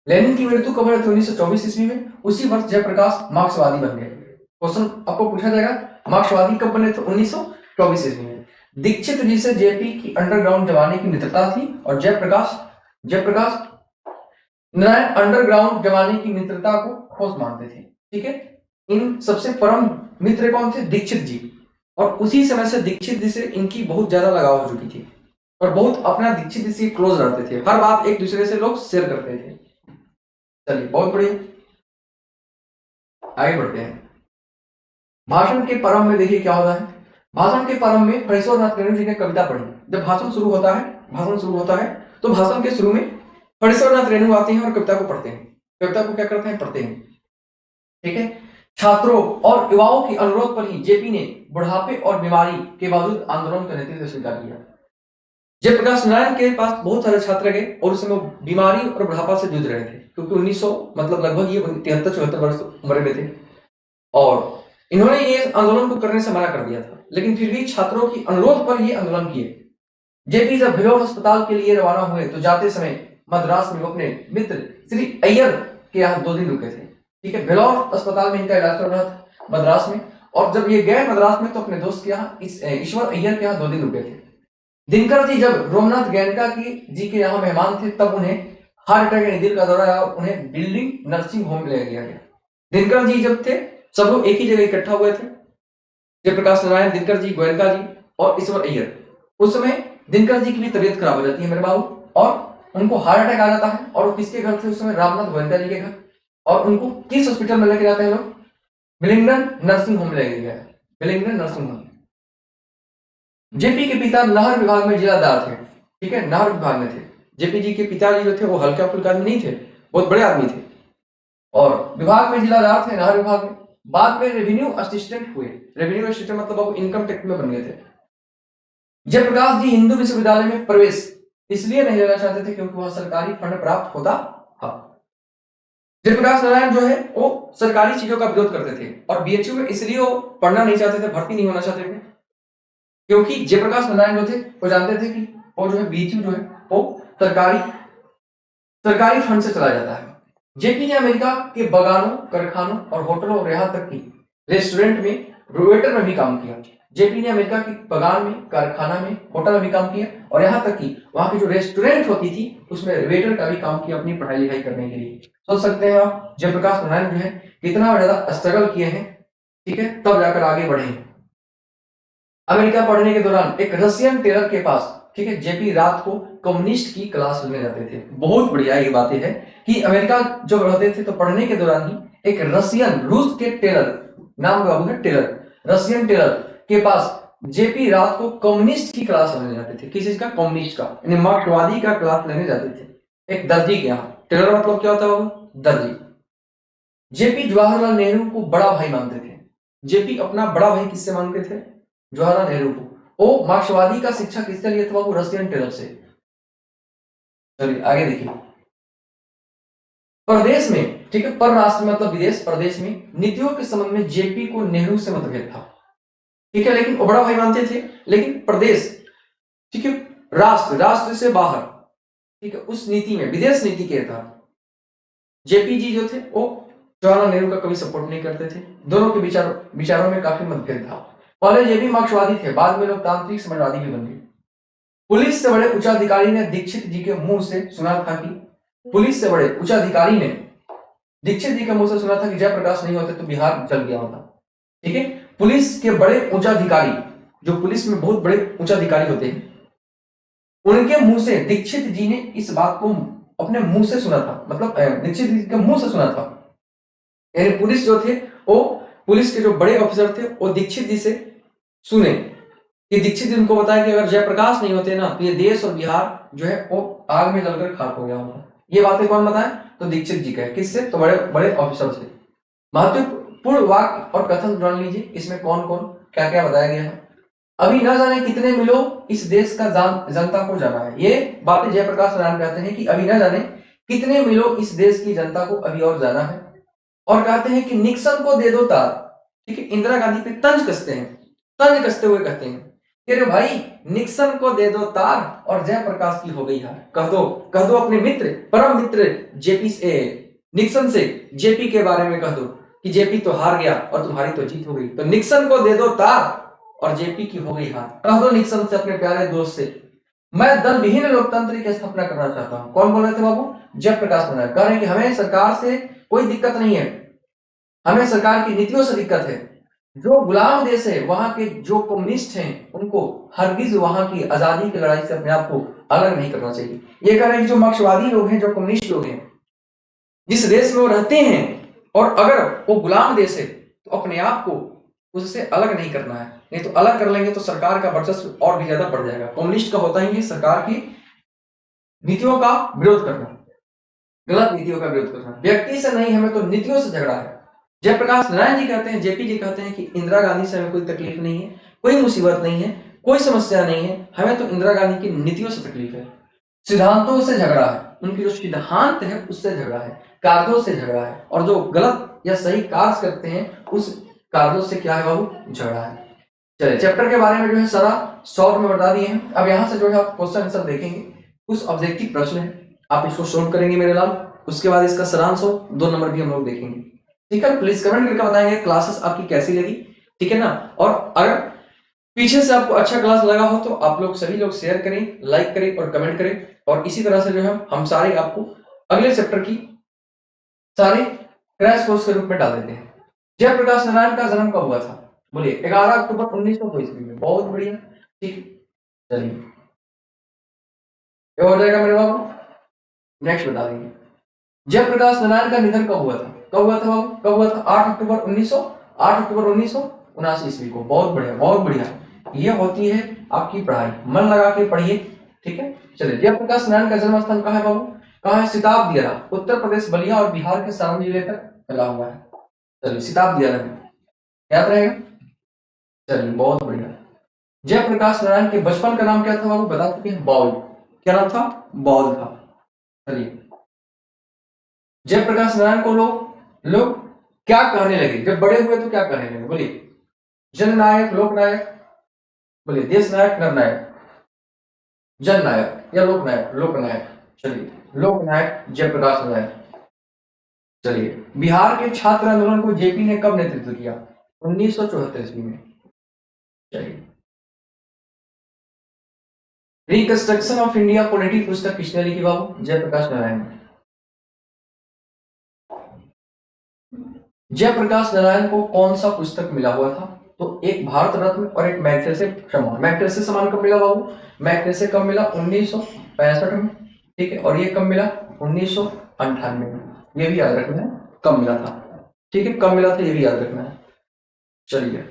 लेनिन की मृत्यु कब हुई थी? 1924 ईस्वी में। उसी वर्ष जयप्रकाश मार्क्सवादी बन गए। क्वेश्चन आपको पूछा जाएगा मार्क्सवादी कब बने थे? 1924 ईस्वी में। दीक्षित जी से जेपी की अंडरग्राउंड जमाने की मित्रता थी और जयप्रकाश नारायण अंडरग्राउंड जमाने की मित्रता को ठोस मानते थे। ठीक है, इन सबसे परम मित्र कौन थे? दीक्षित जी। और उसी समय से दीक्षित जी से इनकी बहुत ज्यादा लगाव हो चुकी थी और बहुत अपना दीक्षित जी से क्लोज रहते थे, हर बात एक दूसरे से लोग शेयर करते थे। चलिए बहुत बढ़िया, आगे बढ़ते हैं। भाषण के प्रारंभ में देखिए क्या होता है। भाषण के प्रारंभ में फणीश्वरनाथ रेणु जी ने कविता पढ़ी। जब भाषण शुरू होता है तो भाषण के शुरू में फणीश्वरनाथ रेणु आते हैं और कविता को पढ़ते हैं। कविता को क्या करते हैं? पढ़ते हैं। ठीक है, छात्रों और युवाओं के अनुरोध पर ही जेपी ने बुढ़ापे और बीमारी के बावजूद आंदोलन का नेतृत्व स्वीकार किया। जयप्रकाश नारायण के पास बहुत सारे छात्र गए और उस समय बीमारी और बुढ़ापा से जूझ रहे थे, क्योंकि 1900 मतलब लगभग ये 73-74 वर्ष उम्र में थे और इन्होंने ये आंदोलन को करने से मना कर दिया था, लेकिन फिर भी छात्रों की अनुरोध पर ये आंदोलन किए। जेपी जब भिलोर अस्पताल के लिए रवाना हुए तो जाते समय मद्रास में वो अपने मित्र श्री अय्यर के यहाँ 2 दिन रुके थे। ठीक है, भिलोर अस्पताल में इनका इलाज चल रहा था मद्रास में, और जब ये गए मद्रास में तो अपने दोस्त के यहाँ ईश्वर अय्यर के यहाँ 2 दिन रुके थे। दिनकर जी जब रोमनाथ गैनका जी के यहाँ मेहमान थे तब उन्हें हार्ट अटैक यानी दिल का दौरा आया और उन्हें बिल्डिंग नर्सिंग होम ले गया गया। दिनकर जी जब थे सब लोग एक ही जगह इकट्ठा हुए थे, जयप्रकाश नारायण, दिनकर जी, गोयनका जी और ईश्वर अय्यर। उस समय दिनकर जी की भी तबीयत खराब हो जाती है मेरे बाबू, और उनको हार्ट अटैक आ जाता है और वो किसके घर थे उस समय? रामनाथ गोयनका जी के घर। और उनको किस हॉस्पिटल में लेके जाते हैं लोग? बिलिंगडन नर्सिंग होम लेके गया, बिलिंगडन नर्सिंग होम। जेपी के पिता नहर विभाग में जिलादार थे। ठीक है, नहर विभाग में थे। जेपी जी के पिताजी जो थे वो हल्का फुल्का आदमी नहीं थे, बहुत बड़े आदमी थे और विभाग में जिलादार थे, नहर विभाग में। बाद में रेवेन्यू असिस्टेंट हुए। रेवेन्यू असिस्टेंट मतलब अब इनकम टैक्स में बन गए थे। जयप्रकाश जी हिंदू विश्वविद्यालय में प्रवेश इसलिए नहीं लेना चाहते थे क्योंकि वहां सरकारी फंड प्राप्त होता था। जयप्रकाश नारायण जो है वो सरकारी चीजों का विरोध करते थे और बीएचयू में इसलिए वो पढ़ना नहीं चाहते थे, भर्ती नहीं होना चाहते थे, क्योंकि जयप्रकाश नारायण जो थे वो जानते थे कि वो जो है बीएचयू जो है वो सरकारी फंड से चला जाता है। जेपी ने अमेरिका के बगानों, कारखानों और होटलों और यहाँ तक कि रेस्टोरेंट में वेटर में भी काम किया। जेपी ने अमेरिका की बगान में, कारखाना में, होटल में भी काम किया और यहाँ तक कि वहां की जो रेस्टोरेंट होती थी उसमें वेटर का भी काम किया अपनी पढ़ाई लिखाई करने के लिए। सोच सकते हैं आप जयप्रकाश नारायण जो है कितना ज्यादा स्ट्रगल किए हैं, ठीक है, तब जाकर आगे बढ़े। अमेरिका पढ़ने के दौरान एक रशियन टेलर के पास, ठीक है, जेपी रात को कम्युनिस्ट की क्लास लेने जाते थे। बहुत बढ़िया ये बातें है कि अमेरिका जब रहते थे तो पढ़ने के दौरान ही एक रशियन, रूस के टेलर, नाम बाबू है टेलर, रशियन टेलर के पास जेपी रात को कम्युनिस्ट की क्लास लेने जाते थे। किस चीज का? कम्युनिस्ट का, यानी मार्क्सवादी का क्लास लेने जाते थे एक दर्जी के यहाँ। टेलर मतलब क्या होता है बाबू? दर्जी। जेपी जवाहरलाल नेहरू को बड़ा भाई मानते थे। जेपी अपना बड़ा भाई किससे मानते थे? जवाहरलाल नेहरू को। वो मार्क्सवादी का शिक्षा किससे लिए था? वो रशियन टेलर से। चलिए आगे देखिए। प्रदेश में, ठीक है, परराष्ट्र मतलब विदेश, प्रदेश में नीतियों के संबंध में जेपी को नेहरू से मतभेद था। ठीक है, लेकिन वो बड़ा भाई मानते थे, लेकिन प्रदेश, ठीक है, राष्ट्र से बाहर, ठीक है, उस नीति में, विदेश नीति के तहत जेपी जी जो थे वो जवाहरलाल नेहरू का कभी सपोर्ट नहीं करते थे। दोनों के विचारों में काफी मतभेद था। पहले जेपी मार्क्सवादी थे, बाद में लोकतांत्रिक समाजवादी भी बन गए। पुलिस से बड़े उच्चाधिकारी ने दीक्षित जी के मुंह से सुना था कि पुलिस से बड़े उच्चाधिकारी ने दीक्षित जी के मुंह से सुना था कि जयप्रकाश नहीं होते तो बिहार जल गया होता। ठीक है, पुलिस के बड़े उच्चाधिकारी, जो पुलिस में बहुत बड़े उच्चाधिकारी होते हैं, उनके मुंह से दीक्षित जी ने इस बात को अपने मुंह से सुना था, मतलब दीक्षित जी के मुंह से सुना था। यानी पुलिस जो थे वो, पुलिस के जो बड़े ऑफिसर थे वो दीक्षित जी से सुने कि दीक्षित जी उनको बताया कि अगर जयप्रकाश नहीं होते ना तो ये देश और बिहार जो है वो आग में जलकर खाक हो गया होता। ये बातें कौन बताए? तो दीक्षित जी कहे। किससे? तो बड़े बड़े ऑफिसर से। महत्वपूर्ण वाक्य और कथन जान लीजिए, इसमें कौन कौन क्या क्या बताया गया है। अभी न जाने कितने मिलो इस देश का जनता को जाना है। ये बातें जयप्रकाश नारायण कहते हैं कि अभी न जाने कितने मिलो इस देश की जनता को अभी और जाना है। और कहते हैं कि निक्सन को दे दो तार, ठीक है, इंदिरा गांधी पे तंज कसते हैं, तंज कसते हुए कहते हैं कि अरे भाई निक्सन को दे दो तार और जयप्रकाश की हो गई हार। कह दो अपने मित्र, परम मित्र जेपी से, निक्सन से जेपी के बारे में कह दो कि जेपी तो हार गया और तुम्हारी तो जीत हो गई। तो निक्सन को दे दो तार और जेपी की हो गई हार। कह दो निक्सन से, अपने प्यारे दोस्त से, मैं दल विहीन लोकतंत्र की स्थापना करना चाहता हूं। कौन बोल रहे थे बाबू? जयप्रकाश नारायण। कह रहे हैं कि हमें सरकार से कोई दिक्कत नहीं है, हमें सरकार की नीतियों से दिक्कत है। जो गुलाम देश है वहां के जो कम्युनिस्ट हैं उनको हरगिज वहां की आजादी की लड़ाई से अपने आप को अलग नहीं करना चाहिए। ये कह रहे हैं कि जो मार्क्सवादी लोग हैं, जो कम्युनिस्ट लोग हैं, जिस देश में वो रहते हैं और अगर वो गुलाम देश है तो अपने आप को उससे अलग नहीं करना है, नहीं तो अलग कर लेंगे तो सरकार का वर्चस्व और भी ज्यादा बढ़ जाएगा। कम्युनिस्ट का होता ही है सरकार की नीतियों का विरोध करना, गलत नीतियों का विरोध करना। व्यक्ति से नहीं, हमें तो नीतियों से झगड़ा है। जयप्रकाश नारायण जी कहते हैं, जेपी जी कहते हैं कि इंदिरा गांधी से हमें कोई तकलीफ नहीं है, कोई मुसीबत नहीं है, कोई समस्या नहीं है, हमें तो इंदिरा गांधी की नीतियों से तकलीफ है, सिद्धांतों से झगड़ा है, उनकी जो सिद्धांत है उससे झगड़ा है, कार्यों से झगड़ा है, और जो गलत या सही कार्य करते हैं उस कार्यों से क्या है बाबू? झगड़ा है। चलिए चैप्टर के बारे में जो है सारा शॉर्ट में बता दिए हैं। अब यहाँ से जो है आप क्वेश्चन आंसर देखेंगे, कुछ ऑब्जेक्टिव प्रश्न है, आप इसको सोल्व करेंगे मेरे लाल, उसके बाद इसका सारांश हो 2 नंबर भी हम लोग देखेंगे। ठीक है, प्लीज कमेंट करके बताएंगे क्लासेस आपकी कैसी लगी, ठीक है ना। और अगर पीछे से आपको अच्छा क्लास लगा हो तो आप लोग सभी लोग शेयर करें, लाइक करें और कमेंट करें। और इसी तरह से जो है हम सारे आपको अगले चैप्टर की सारे क्रैश कोर्स के रूप में डाल देते हैं। जयप्रकाश नारायण का जन्म कब हुआ था? बोलिए 11 अक्टूबर 1902 ईस्वी में। बहुत बढ़िया, ठीक, चलिए ये हो जाएगा मेरे बाबू। नेक्स्ट बता देंगे, जयप्रकाश नारायण का निधन कब हुआ था? कब हुआ था बाबू? कब हुआ था? 8 अक्टूबर 1979 ईस्वी को। बहुत बढ़िया, बहुत बढ़िया। ये होती है आपकी पढ़ाई, मन लगा के पढ़िए, ठीक है। चलिए जयप्रकाश नारायण का जन्म स्थान कहाँ है बाबू? कहाँ है? सिताब दियारा, उत्तर प्रदेश बलिया और बिहार के सारण जिले तक फैला हुआ है। चलिए सिताब दियारा में याद रहेगा। चलिए बहुत बढ़िया। जयप्रकाश नारायण के बचपन का नाम क्या था बाबू? बता चुके हैं, बाउल। क्या नाम था? बाउल था। चलिए जयप्रकाश नारायण को लोग लोग क्या कहने लगे जब बड़े हुए? तो क्या कहने लगे? बोलिए, जननायक, लोकनायक, बोलिए देश नायक, नरनायक, जननायक या लोकनायक? लोकनायक। चलिए लोकनायक जयप्रकाश नारायण। चलिए बिहार के छात्र आंदोलन को जेपी ने कब नेतृत्व किया? 1974 ईस्वी में। चलिए रिकंस्ट्रक्शन ऑफ इंडिया पॉलिटिक पुस्तक किसने लिखी बाबू? जयप्रकाश नारायण ने। जयप्रकाश नारायण को कौन सा पुस्तक मिला हुआ था? तो एक भारत रत्न और एक मैग्सेसे सम्मान। मैग्सेसे सम्मान कब मिला बाबू? मैग्सेसे कब मिला? 1965 में, ठीक है। और ये कब मिला? 1998 में। ये भी याद रखना है कब मिला था, ठीक है, कब मिला था ये भी याद रखना है। चलिए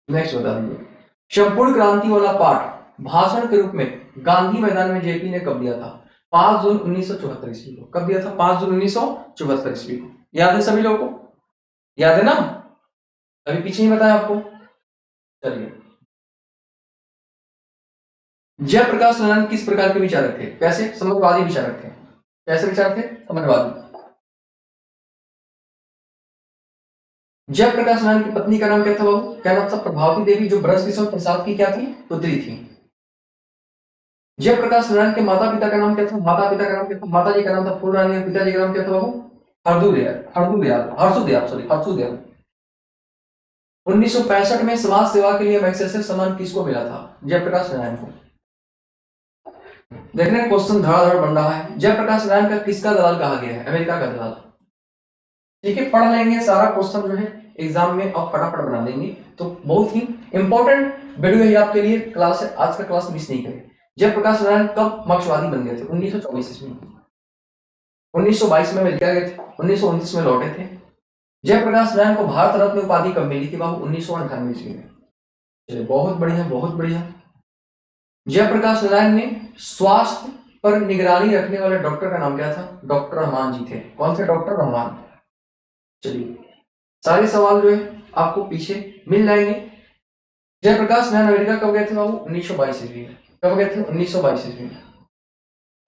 नेक्स्ट बता दीजिए, संपूर्ण क्रांति वाला पाठ भाषण के रूप में गांधी मैदान में जेपी ने कब दिया था? 5 जून 1974 ईस्वी को। कब दिया था? 5 जून 1974 ईस्वी को। याद है सभी लोगों को? याद है ना? अभी पीछे ही बताया आपको। चलिए जयप्रकाश नारायण किस प्रकार के विचारक थे? कैसे? समझवादी विचारक थे। कैसे विचार थे? समझवादी। जयप्रकाश नारायण की पत्नी का नाम क्या था बाबू? क्या नाम था? प्रभावती देवी, जो ब्रज किशोर प्रसाद की क्या थी? पुत्री थी। जयप्रकाश नारायण के माता पिता का नाम क्या था? माता पिता का नाम क्या था? माता जी का नाम था फूलरानी और पिताजी का नाम क्या था बाबू? हरसुदयाल, सॉरी हरसुदयाल। 1965 में समाज सेवा के लिए मैग्सेसे सम्मान किसको मिला था? जयप्रकाश नारायण को। देखने क्वेश्चन धड़ाधड़ बन रहा है। जयप्रकाश नारायण का किसका दलाल कहा गया है? अमेरिका का दलाल। ठीक है, पढ़ लेंगे सारा क्वेश्चन जो है एग्जाम में आप फटाफट बना देंगे। तो बहुत ही इंपॉर्टेंट वीडियो है आपके लिए, क्लास है, आज का क्लास मिस नहीं करें। जयप्रकाश नारायण कब मार्क्सवादी बन गए थे? 1924 ईस्वी में। 1922 में मिल गए थे, 1929 में लौटे थे। जयप्रकाश नारायण को भारत रत्न उपाधि कब मिली थी बाबू? 1998 ईस्वी में। चलिए बहुत बढ़िया, बहुत बढ़िया। जयप्रकाश नारायण ने स्वास्थ्य पर निगरानी रखने वाले डॉक्टर का नाम क्या था? डॉक्टर रहमान जी थे। कौन थे? डॉक्टर रहमान। चलिए सारे सवाल जो है आपको पीछे मिल जाएंगे। जयप्रकाश नारायण अमेरिका कब गए थे बाबू? 1922 ईस्वी में। कब गए थे? 1922 ईस्वी में।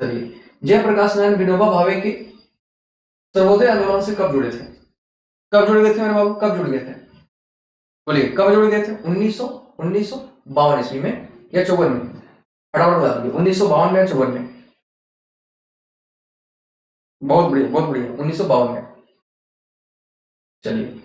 चलिए, जयप्रकाश नारायण विनोबा भावे के सर्वोदय आंदोलन से कब जुड़े थे? कब जुड़ गए थे मेरे बाबू, कब जुड़ गए थे? बोलिए, कब जुड़ गए थे? 1952 ईस्वी में या 54 में? फटाफट बता दीजिए, 1952 में या 54 में? बहुत बढ़िया, बहुत बढ़िया, 1952 में। चलिए,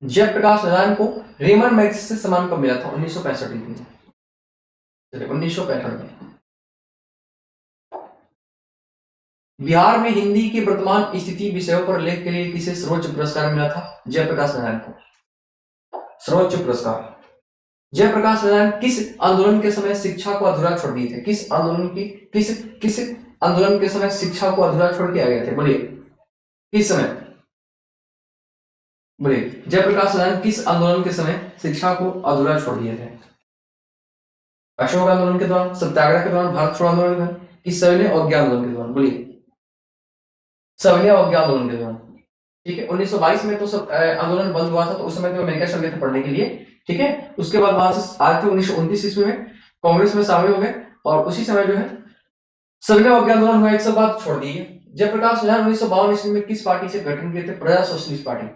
जयप्रकाश नारायण को रेमन मैग्सेसे से सम्मान कब मिला था? 1965 में। चलिए, 1965 में। बिहार में हिंदी की वर्तमान स्थिति विषयों पर लेख के लिए किसे सर्वोच्च पुरस्कार मिला था? जयप्रकाश नारायण को सर्वोच्च पुरस्कार। जयप्रकाश नारायण किस आंदोलन के समय शिक्षा को अधूरा छोड़ दिए थे? किस आंदोलन के समय शिक्षा को अधूरा छोड़ के आ गए थे? बोलिए, किस समय? बोलिए, जयप्रकाश नारायण किस आंदोलन के समय शिक्षा को अधूरा छोड़ दिए थे? अशोक आंदोलन के दौरान, सत्याग्रह के दौरान, भारत छोड़ो आंदोलन के दौरान, कि सविनय अवज्ञा आंदोलन के दौरान? बोलिए, सविनय अवज्ञा आंदोलन के दौरान। ठीक है, 1922 में तो सब आंदोलन बंद हुआ था, तो उस समय तो अमेरिका चल गए थे पढ़ने के लिए। ठीक है, उसके बाद वहां से आए थे 1929 ईस्वी में, कांग्रेस में शामिल हो गए, और उसी समय जो है सविनय अवज्ञा आंदोलन हुआ, एक सब बात छोड़ दी है। जयप्रकाश नारायण 1952 ईस्वी में किस पार्टी से गठन किए थे? प्रजा सोशलिस्ट पार्टी।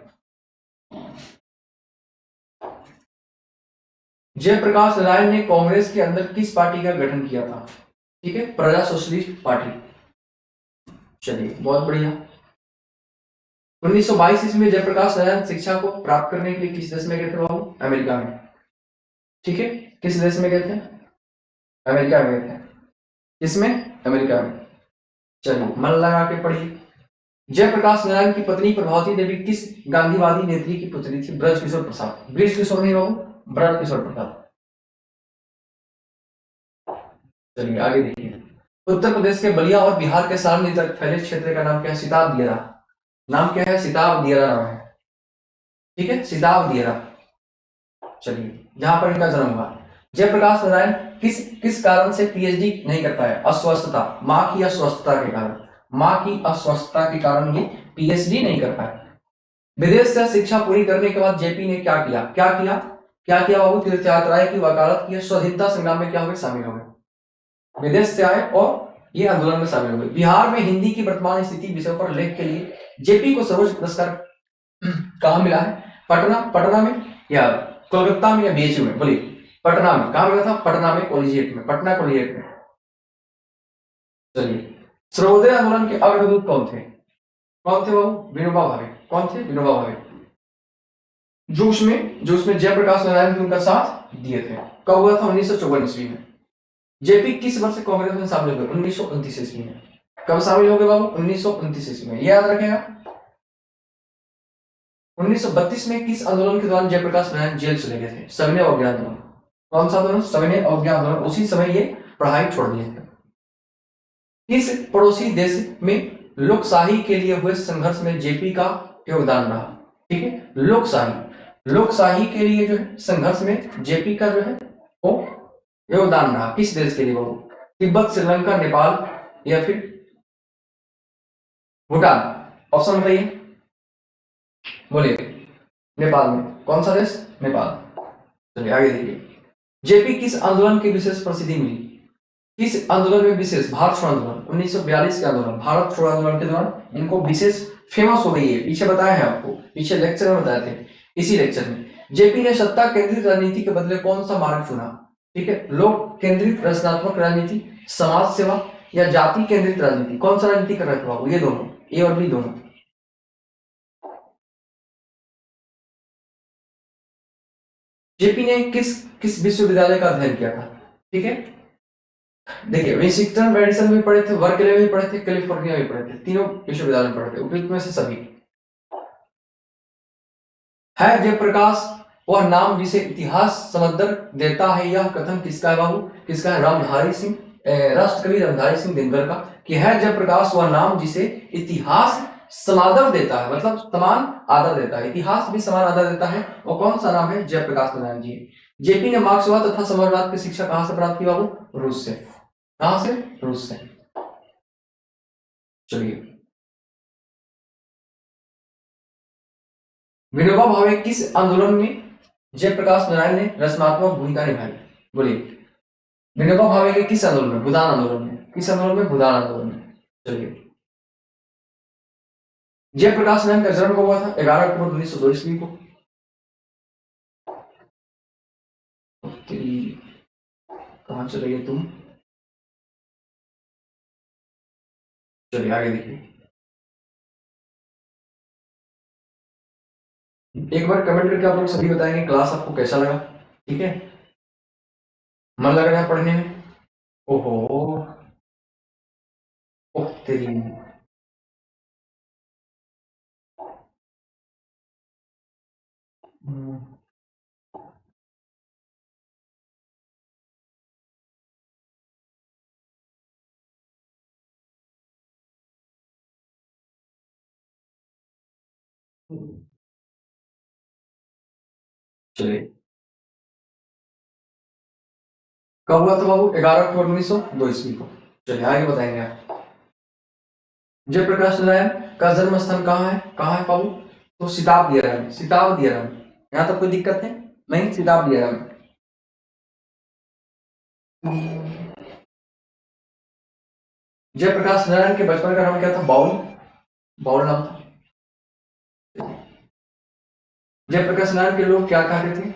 जयप्रकाश नारायण ने कांग्रेस के अंदर किस पार्टी का गठन किया था? ठीक है, प्रजा सोशलिस्ट पार्टी। चलिए, बहुत बढ़िया। 1922 ईस्वी में जयप्रकाश नारायण शिक्षा को प्राप्त करने के लिए किस देश में गए थे बाबू? अमेरिका में। ठीक है, किस देश में गए थे? अमेरिका में गए थे। किसमें? अमेरिका में। चलिए, मन लगा के पढ़िए। जयप्रकाश नारायण की पत्नी प्रभावती देवी किस गांधीवादी नेत्री की पुत्री थी? ब्रजकिशोर प्रसाद। ब्रजकिशोर नहीं बाबू, ब्रजकिशोर प्रसाद। चलिए, आगे देखिए। उत्तर प्रदेश के बलिया और बिहार के सारनी तक फैले क्षेत्र का नाम क्या है? सिताब दियारा। नाम क्या है? सिताब दियारा नाम है। ठीक है, सिताब दियारा। चलिए, जहां पर इनका जन्म हुआ। जयप्रकाश नारायण किस किस कारण से पीएचडी नहीं कर पाए? अस्वस्थता, मां की अस्वस्थता के कारण। मां की अस्वस्थता के कारण ये पीएचडी नहीं कर पाए। विदेश से शिक्षा पूरी करने के बाद जेपी ने क्या किया? क्या किया बाबू? तीर्थ यात्राएं की, वकालत की, स्वाधीनता संग्राम में क्या हो गए? शामिल हो गए। विदेश से आए और ये आंदोलन में शामिल हो गए। बिहार में हिंदी की वर्तमान स्थिति विषय पर लेख के लिए जेपी को सर्वोच्च पुरस्कार कहां मिला है? पटना में या कोलकाता में या बीएचयू में? बोलिए, पटना में। कहां मिला था? पटना में, कॉलेजिएट में, पटना कॉलेजिएट में। चलिए, सर्वोदय आंदोलन के अग्रदूत कौन थे? कौन थे बाबू? विनोबा भावे। कौन थे? विनोबा भावे। जो उसमें जयप्रकाश नारायण ने उनका साथ दिए थे। कब हुआ था? 1954 ईस्वी में। जेपी किस वर्ष से कांग्रेस में शामिल हो गए? 1929 ईस्वी में। कब शामिल हो गए बाबू? 1929 ईस्वी में। याद रखेगा। 1932 में किस आंदोलन के दौरान जयप्रकाश नारायण जेल चले गए थे? सविनय अवज्ञा आंदोलन। कौन सा आंदोलन? सविनय अवज्ञा आंदोलन। उसी समय ये पढ़ाई छोड़ दिए थे। किस पड़ोसी देश में लोकशाही के लिए हुए संघर्ष में जेपी का योगदान रहा? ठीक है, लोकशाही के लिए जो है संघर्ष में जेपी का जो है वो योगदान रहा। किस देश के लिए बाबू? तिब्बत, श्रीलंका, नेपाल या फिर भूटान? ऑप्शन बताइए, बोलिए। नेपाल में। कौन सा देश? नेपाल। चलिए, आगे देखिए। जेपी किस आंदोलन की विशेष प्रसिद्धि मिली? किस आंदोलन में विशेष? भारत छोड़ो आंदोलन, 1942 के आंदोलन, भारत छोड़ो आंदोलन के दौरान इनको विशेष फेमस हो गई है। पीछे बताया है आपको, पीछे लेक्चर में बताए थे। इसी लेक्चर में जेपी ने सत्ता केंद्रित राजनीति के बदले कौन सा मार्ग चुना? ठीक है, लोक केंद्रित रचनात्मक राजनीति, समाज सेवा या जाति केंद्रित राजनीति? कौन सा राजनीति कर रहे थे बाबू? ये दोनों, ए और बी दोनों। जेपी ने किस विश्वविद्यालय का अध्ययन किया था? ठीक है, देखिए, विशिंगटन मेडिसन भी पढ़े थे, वर्कले भी पढ़े थे, कैलिफोर्निया भी पढ़े थे। तीनों विश्वविद्यालय में पढ़े थे, उपयुक्त में से सभी। है जयप्रकाश वह नाम जिसे इतिहास समंदर देता है, यह कथन किसका है बाबू? किसका है? रामधारी सिंह, राष्ट्रकवि रामधारी सिंह दिनकर का, कि है जयप्रकाश वह नाम जिसे इतिहास समादर देता है, मतलब समान आदर देता है। इतिहास भी समान आदर देता है। और कौन सा नाम है? जयप्रकाश नारायण जी। जेपी ने मार्क्सवाद तथा समाजवाद की शिक्षा कहां से प्राप्त की बाबू? रूस से। कहां से? रूस से। चलिए, विनोबा भावे किस आंदोलन में जयप्रकाश नारायण ने रचनात्मक भूमिका निभाई? बोलिए। विनोबा भावे के किस आंदोलन में? भूदान आंदोलन में। किस आंदोलन में? भूदान आंदोलन में। चलिए। जयप्रकाश नारायण का जन्म कब हुआ था? 11 अक्टूबर 1902 ईस्वी को। कहां चले गए तुम? चलिए आगे देखिए। एक बार कमेंट करके आप लोग सभी बताएंगे क्लास आपको कैसा लगा। ठीक है, मन लग रहा है पढ़ने में? ओहो, ओह तेरी। चलिए, कब हुआ था बाबू? 11 अक्टूबर 1902 ईस्वी को। चलिए आगे बताएंगे आप। जयप्रकाश नारायण का जन्म स्थान कहाँ है? कहाँ है बाबू? तो सिताब दिया है, सिताब दिया है। यहाँ तक कोई दिक्कत है नहीं? सिताब दिया है। जयप्रकाश नारायण के बचपन का नाम क्या था? बाउल, बाउल नाम था। जयप्रकाश नारायण के लोग क्या कहते थे?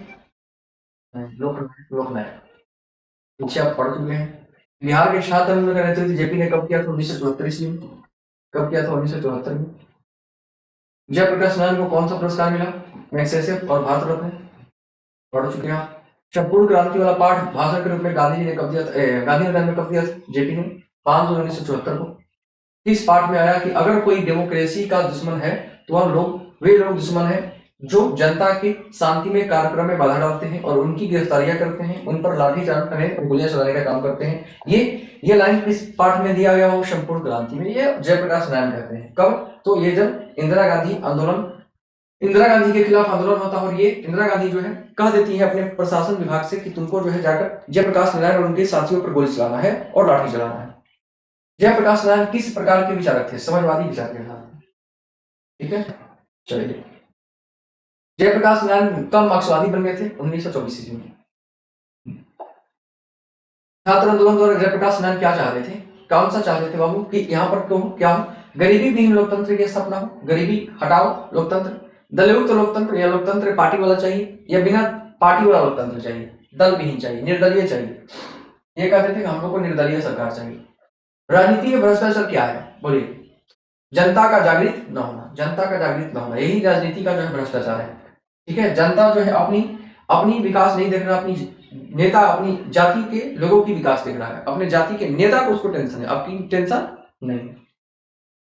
लोकनायक। पीछे आप पढ़ चुके हैं। बिहार के छात्र आंदोलन का नेतृत्व जेपी ने कब किया था? 1974 ईस्वी में। कब किया था? 1974 में। जयप्रकाश नारायण को कौन सा पुरस्कार मिला? मैग्सेसे और भारत रत्न। पढ़ चुके हैं आप। संपूर्ण क्रांति वाला पाठ भाषण के रूप में गांधी जी ने कब दिया था? गांधी मैदान में कब दिया था जेपी ने? 5 जून 1974 को। इस पाठ में आया कि अगर कोई डेमोक्रेसी का दुश्मन है तो वह लोग, वे लोग दुश्मन है जो जनता के शांतिमय कार्यक्रम में बाधा डालते हैं और उनकी गिरफ्तारियां करते हैं, उन पर लाठीचार्ज करने और गोलियां चलाने का काम करते हैं। ये लाइन किस पाठ में दिया गया हो? संपूर्ण क्रांति में। ये जयप्रकाश नारायण कहते हैं। कब? तो ये जब इंदिरा गांधी के खिलाफ आंदोलन होता है और ये इंदिरा गांधी जो है कह देती है अपने प्रशासन विभाग से कि तुमको जो है जाकर जयप्रकाश नारायण और उनके साथियों पर गोली चलाना है और लाठी चलाना है। जयप्रकाश नारायण किस प्रकार के विचारक थे? समाजवादी विचार के साथ। ठीक है, चलिए। जयप्रकाश नारायण कब मार्क्सवादी बन गए थे? 1924 ईस्वी में। छात्र आंदोलन द्वारा जयप्रकाश नारायण क्या चाहते थे? कौन सा चाहते थे बाबू? कि यहाँ पर क्या हो? गरीबी विहीन लोकतंत्र की स्थापना हो, गरीबी हटाओ, लोकतंत्र, दलयुक्त लोकतंत्र या लोकतंत्र पार्टी वाला चाहिए या बिना पार्टी वाला लोकतंत्र चाहिए, दल विहीन चाहिए, निर्दलीय चाहिए। ये कहते थे कि हम लोग को निर्दलीय सरकार चाहिए। राजनीति में भ्रष्टाचार क्या है? बोलिए। जनता का जागृत न होना, जनता का जागृत न होना, यही राजनीति का जो है भ्रष्टाचार है। ठीक है, जनता जो है अपनी विकास नहीं देख रहा, अपनी नेता अपनी जाति के लोगों की विकास देख रहा है, अपने जाति के नेता को उसको टेंशन है, आपकी टेंशन नहीं।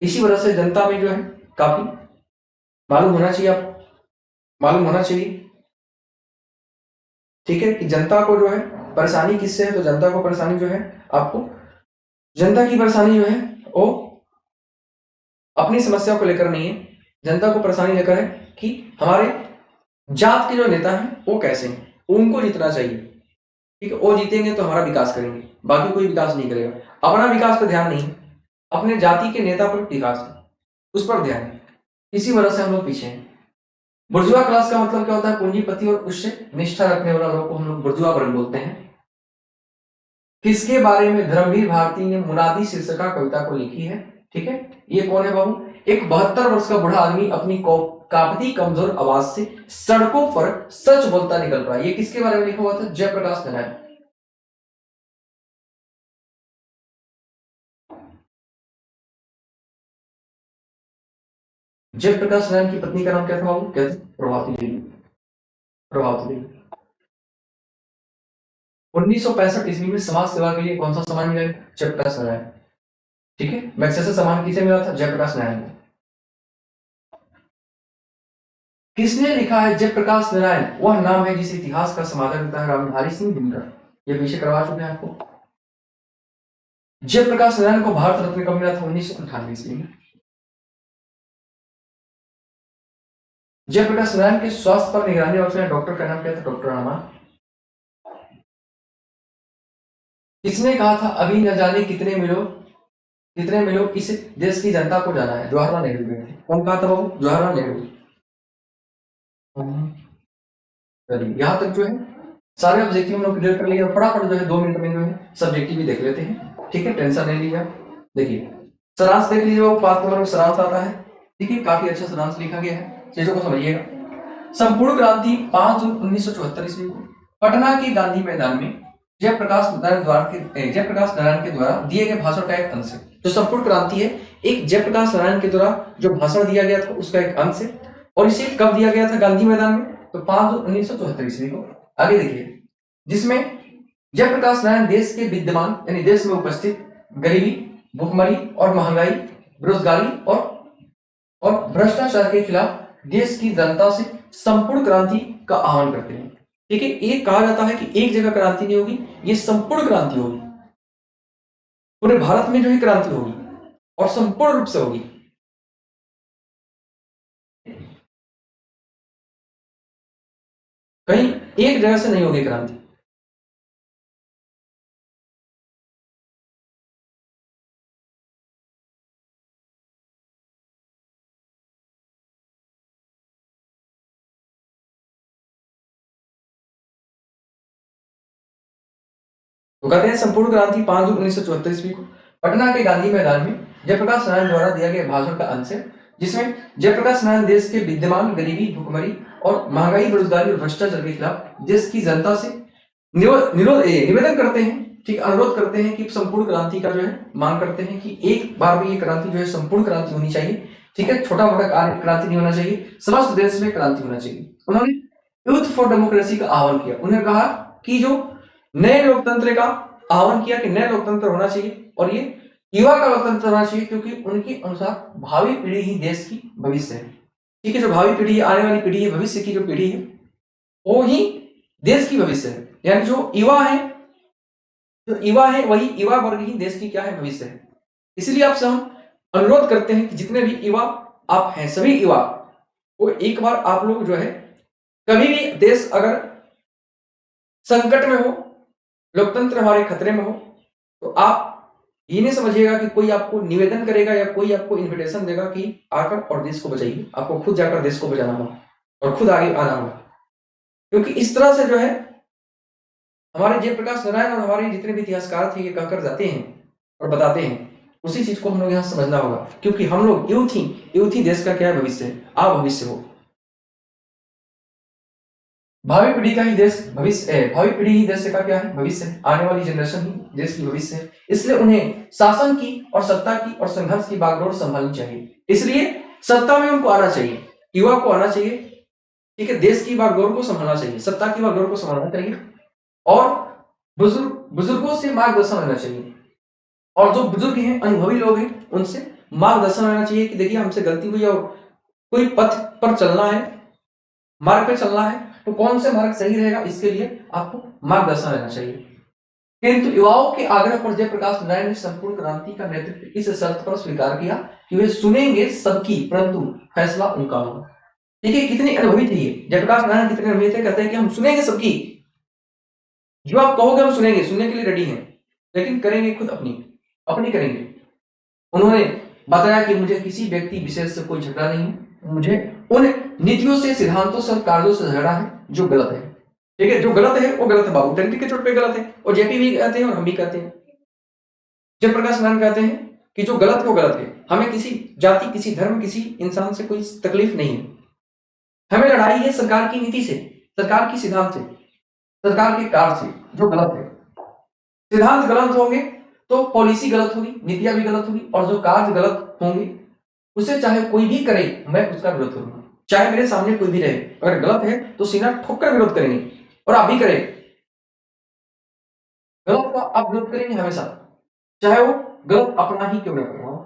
इसी वजह से जनता में जो है काफी मालूम होना चाहिए, आप मालूम होना चाहिए। ठीक है, कि जनता को जो है परेशानी किससे है? तो जनता को परेशानी जो है, आपको जनता की परेशानी जो है वो अपनी समस्या को लेकर नहीं है, जनता को परेशानी लेकर है कि हमारे जात के जो नेता हैं वो कैसे हैं, उनको जीतना चाहिए। ठीक है, वो जीतेंगे तो हमारा विकास करेंगे, बाकी कोई विकास नहीं करेगा। अपना विकास पर ध्यान नहीं, अपने जाति के नेता पर विकास है, उस पर ध्यान है। इसी वजह से हम लोग पीछे हैं। बुर्जुआ क्लास का मतलब क्या होता है? पूंजीपति और उससे निष्ठा रखने वाला लोग को हम लोग बुर्जुआ वर्ग बोलते हैं। किसके बारे में धर्मवीर भारती ने मुनादी शीर्षका कविता को लिखी है? ठीक है, ये कौन है बाबू? एक 72 वर्ष का बूढ़ा आदमी अपनी कांपती कमजोर आवाज से सड़कों पर सच बोलता निकल रहा है। ये किसके बारे में लिखा हुआ था? जयप्रकाश नारायण। जयप्रकाश नारायण की पत्नी का नाम क्या था बाबू? क्या था? प्रभावती देवी। प्रभावती देवी। 1965 ईस्वी में समाज सेवा के लिए कौन सा सम्मान मिला? जयप्रकाश नारायण। ठीक है, मैग्सेसे सम्मान किसे मिला था? जयप्रकाश नारायण को। किसने लिखा है जयप्रकाश नारायण वह नाम है जिस इतिहास का समाधान करता है? रामधारी सिंह दिनकर। ये पीछे करवा चुके हैं आपको। जयप्रकाश नारायण को भारत रत्न कब मिला था? 1998 ईस्वी में। जयप्रकाश नारायण के स्वास्थ्य पर निगरानी रखने डॉक्टर का नाम क्या था? डॉक्टर रामा। किसने कहा था अभी न जाने कितने मिलो इस देश की जनता को जाना है? जवाहरलाल नेहरू ने। कौन कहा था बाबू? जवाहरलाल नेहरू। चलिए यहाँ तक जो है सारे ऑब्जेक्टिव हम लोग क्लियर कर लिए। फटाफट जो है 2 मिनट में जो है सब्जेक्टिव भी देख लेते हैं। ठीक है, टेंशन नहीं लीजिए। देखिए सारांश देख लीजिए, वो 5 नंबर में सारांश आता है। ठीक है, काफी अच्छा सारांश लिखा गया है, चीजों को समझिएगा। संपूर्ण क्रांति 5 जून 1974 ईस्वी को पटना के गांधी मैदान में जयप्रकाश नारायण के द्वारा दिए गए भाषण का एक अंश है। जो संपूर्ण क्रांति है, एक जयप्रकाश नारायण के द्वारा जो भाषण दिया गया था उसका एक अंश है। और इसे कब दिया गया था गांधी मैदान में? तो 5 जून 1974 ईस्वी को। आगे देखिए, जिसमें जयप्रकाश नारायण देश के विद्यमान यानी देश में उपस्थित गरीबी, भुखमरी और महंगाई, बेरोजगारी और भ्रष्टाचार के खिलाफ देश की जनता से संपूर्ण क्रांति का आह्वान करते हैं। ठीक है, ये कहा जाता है कि एक जगह क्रांति नहीं होगी, ये संपूर्ण क्रांति होगी। पूरे भारत में जो है क्रांति होगी और संपूर्ण रूप से होगी। कहीं एक जगह से नहीं होगी क्रांति। तो कहते हैं संपूर्ण क्रांति 5 जून 1974 ईस्वी को पटना के गांधी मैदान में जयप्रकाश नारायण द्वारा दिया गया भाषण का अंश है, जिसमें जयप्रकाश नारायण देश के विद्यमान गरीबी, भुखमरी और महंगाई, बेरोजगारी और भ्रष्टाचार के खिलाफ देश की जनता से निवेदन करते हैं, ठीक, अनुरोध करते हैं कि संपूर्ण क्रांति का जो है मांग करते हैं कि एक बार में ये क्रांति जो है संपूर्ण क्रांति होनी चाहिए। ठीक है, छोटा मोटा क्रांति नहीं होना चाहिए, समस्त देश में क्रांति होना चाहिए। उन्होंने यूथ फॉर डेमोक्रेसी का आह्वान किया। उन्होंने कहा कि जो नए लोकतंत्र का आह्वान किया कि नए लोकतंत्र होना चाहिए और ये युवा का लोकतंत्र होना चाहिए, क्योंकि उनके अनुसार भावी पीढ़ी ही देश की भविष्य है। ठीक है, जो भावी पीढ़ी, आने वाली पीढ़ी है, भविष्य की जो पीढ़ी है वो ही देश की भविष्य है। यानी जो युवा है वही युवा वर्ग ही देश की क्या है, भविष्य है। इसलिए आपसे हम अनुरोध करते हैं कि जितने भी युवा आप हैं, सभी युवा वो एक बार आप लोग जो है, कभी भी देश अगर संकट में हो, लोकतंत्र हमारे खतरे में हो, तो आप ये नहीं समझिएगा कि कोई आपको निवेदन करेगा या कोई आपको इन्विटेशन देगा कि आकर और देश को बचाइए। आपको खुद जाकर देश को बचाना होगा और खुद आगे आना होगा। क्योंकि इस तरह से जो है हमारे जयप्रकाश नारायण और हमारे जितने भी इतिहासकार थे ये कहकर जाते हैं और बताते हैं, उसी चीज को हम लोग यहाँ समझना होगा। क्योंकि हम लोग यूथ ही देश का क्या है, भविष्य है। आप भविष्य हो, भावी पीढ़ी का ही देश भविष्य है। भावी पीढ़ी ही देश का क्या है, भविष्य है। आने वाली जनरेशन ही देश की भविष्य है। इसलिए उन्हें शासन की और सत्ता की और संघर्ष की बागडोर संभालनी चाहिए। इसलिए सत्ता में उनको आना चाहिए, युवा को आना चाहिए। ठीक है, देश की बागडोर को संभालना चाहिए, सत्ता की बागडोर को संभालना चाहिए और बुजुर्गों से मार्गदर्शन लेना चाहिए। और जो बुजुर्ग हैं, अनुभवी लोग हैं, उनसे मार्गदर्शन लेना चाहिए कि देखिए हमसे गलती हुई और कोई पथ पर चलना है, मार्ग पे चलना है, तो कौन से मार्ग सही रहेगा, इसके लिए आपको मार्गदर्शन लेना चाहिए। किंतु युवाओं के आग्रह पर जयप्रकाश नारायण ने संपूर्ण क्रांति का नेतृत्व इस शर्त पर स्वीकार किया कि वे सुनेंगे सबकी, परंतु फैसला उनका होगा। देखिए कितने अनुभवी थे ये जयप्रकाश नारायण, कितने अनुभवी थे। कहते हैं कि हम सुनेंगे सबकी, जो आप कहोगे हम सुनेंगे, सुनने के लिए रेडी हैं, लेकिन करेंगे खुद अपनी अपनी करेंगे। उन्होंने बताया कि मुझे किसी व्यक्ति विशेष से कोई झगड़ा नहीं है, मुझे उन नीतियों से, सिद्धांतों से और कार्यों से झगड़ा है जो गलत है। ठीक है, जो गलत है वो गलत है, बाबू डंडी के चोट पे गलत है। और जेपी भी कहते हैं और हम भी कहते हैं, जयप्रकाश नारायण कहते हैं कि जो गलत है वो गलत है। हमें किसी जाति, किसी धर्म, किसी इंसान से कोई तकलीफ नहीं है। हमें लड़ाई है सरकार की नीति से, सरकार की सिद्धांत से, सरकार के कार्य से जो गलत है। सिद्धांत गलत होंगे तो पॉलिसी गलत होगी, नीतियां भी गलत होगी, और जो कार्य गलत होंगे उसे चाहे कोई भी करे मैं उसका विरोध करूंगा। चाहे मेरे सामने कोई भी रहे, अगर गलत है तो सीना ठोक कर विरोध करेंगे, और आप भी करें गलत का आप विरोध करेंगे हमेशा, चाहे वो गलत अपना ही क्यों न कर रहा हो।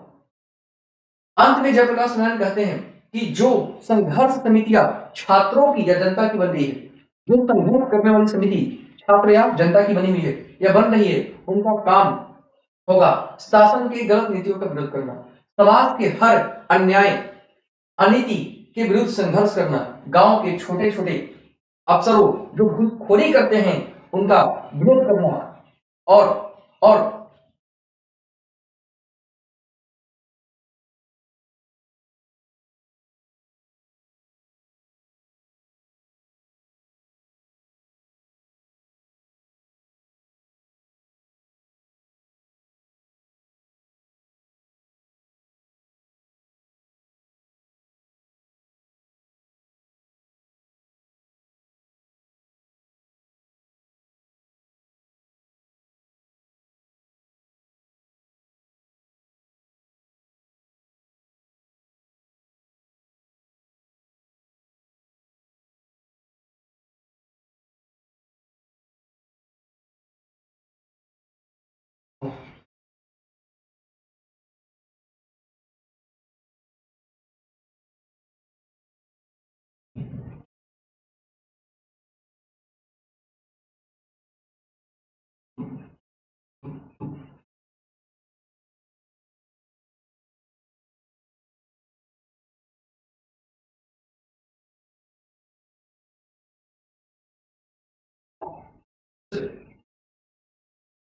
अंत में जयप्रकाश नारायण कहते हैं कि जो संघर्ष समितियां छात्रों की या जनता की बन रही है, जो संघर्ष करने वाली समिति छात्र या जनता की बनी हुई है या बन रही है, उनका काम होगा शासन की गलत नीतियों का विरोध करना, समाज के हर अन्याय, अनीति के विरुद्ध संघर्ष करना, गांव के छोटे छोटे अफसरों जो घूसखोरी करते हैं उनका विरोध करना, और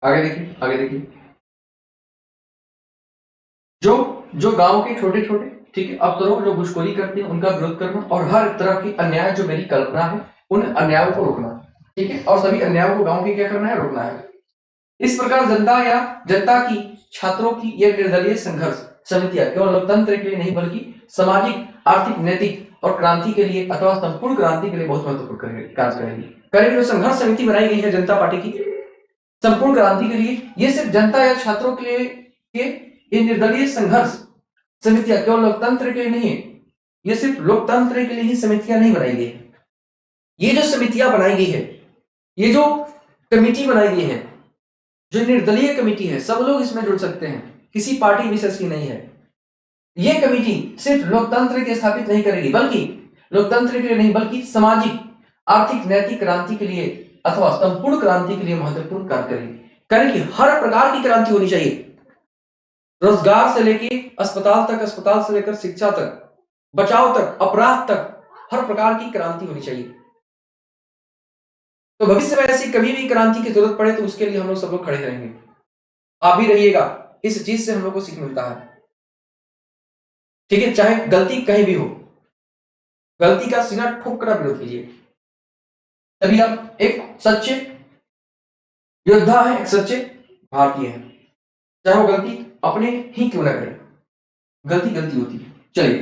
आगे देखिए, आगे देखिए, जो जो गांव के छोटे छोटे, ठीक है, अफसरों जो घुसखोरी करते हैं उनका विरोध करना और हर तरह की अन्याय जो मेरी कल्पना है उन अन्यायों को रोकना, ठीक है, और सभी अन्यायों को गांव के क्या करना है, रोकना है। इस प्रकार जनता की छात्रों की यह निर्दलीय संघर्ष समितियां केवल लोकतंत्र के लिए नहीं बल्कि सामाजिक, आर्थिक, नैतिक और क्रांति के लिए अथवा संपूर्ण क्रांति के लिए बहुत महत्वपूर्ण कार्य करेगी। जो संघर्ष समिति बनाई गई है जनता पार्टी की संपूर्ण क्रांति के लिए, ये सिर्फ जनता या छात्रों के लिए ये निर्दलीय संघर्ष समितियां केवल लोकतंत्र के लिए नहीं है, ये सिर्फ लोकतंत्र के लिए ही समितियां नहीं बनाई गई है। ये जो समितियां बनाई गई है, ये जो कमेटी बनाई गई है, जो निर्दलीय कमेटी है, सब लोग इसमें जुड़ सकते हैं, किसी पार्टी विशेष की नहीं है। ये कमेटी सिर्फ लोकतंत्र के स्थापित नहीं करेगी बल्कि लोकतंत्र के लिए नहीं बल्कि सामाजिक, आर्थिक, नैतिक क्रांति के लिए अथवा संपूर्ण क्रांति के लिए महत्वपूर्ण कार्य करेगी। हर प्रकार की क्रांति होनी चाहिए, रोजगार से लेके अस्पताल तक, अस्पताल से लेकर शिक्षा तक, बचाव तक, अपराध तक, हर प्रकार की क्रांति होनी चाहिए। तो भविष्य में ऐसी कभी भी क्रांति की जरूरत पड़े तो उसके लिए हम लोग सब लोग खड़े रहेंगे। आप भी रहिएगा, इस चीज से हम लोग को सीख मिलता है, ठीक है। चाहे गलती कहीं भी हो, गलती का सीना ठोक कर विरोध कीजिए, तभी आप एक सच्चे योद्धा है, एक सच्चे भारतीय है। चाहे वो गलती अपने ही क्यों ना करे, गलती गलती होती है। चलिए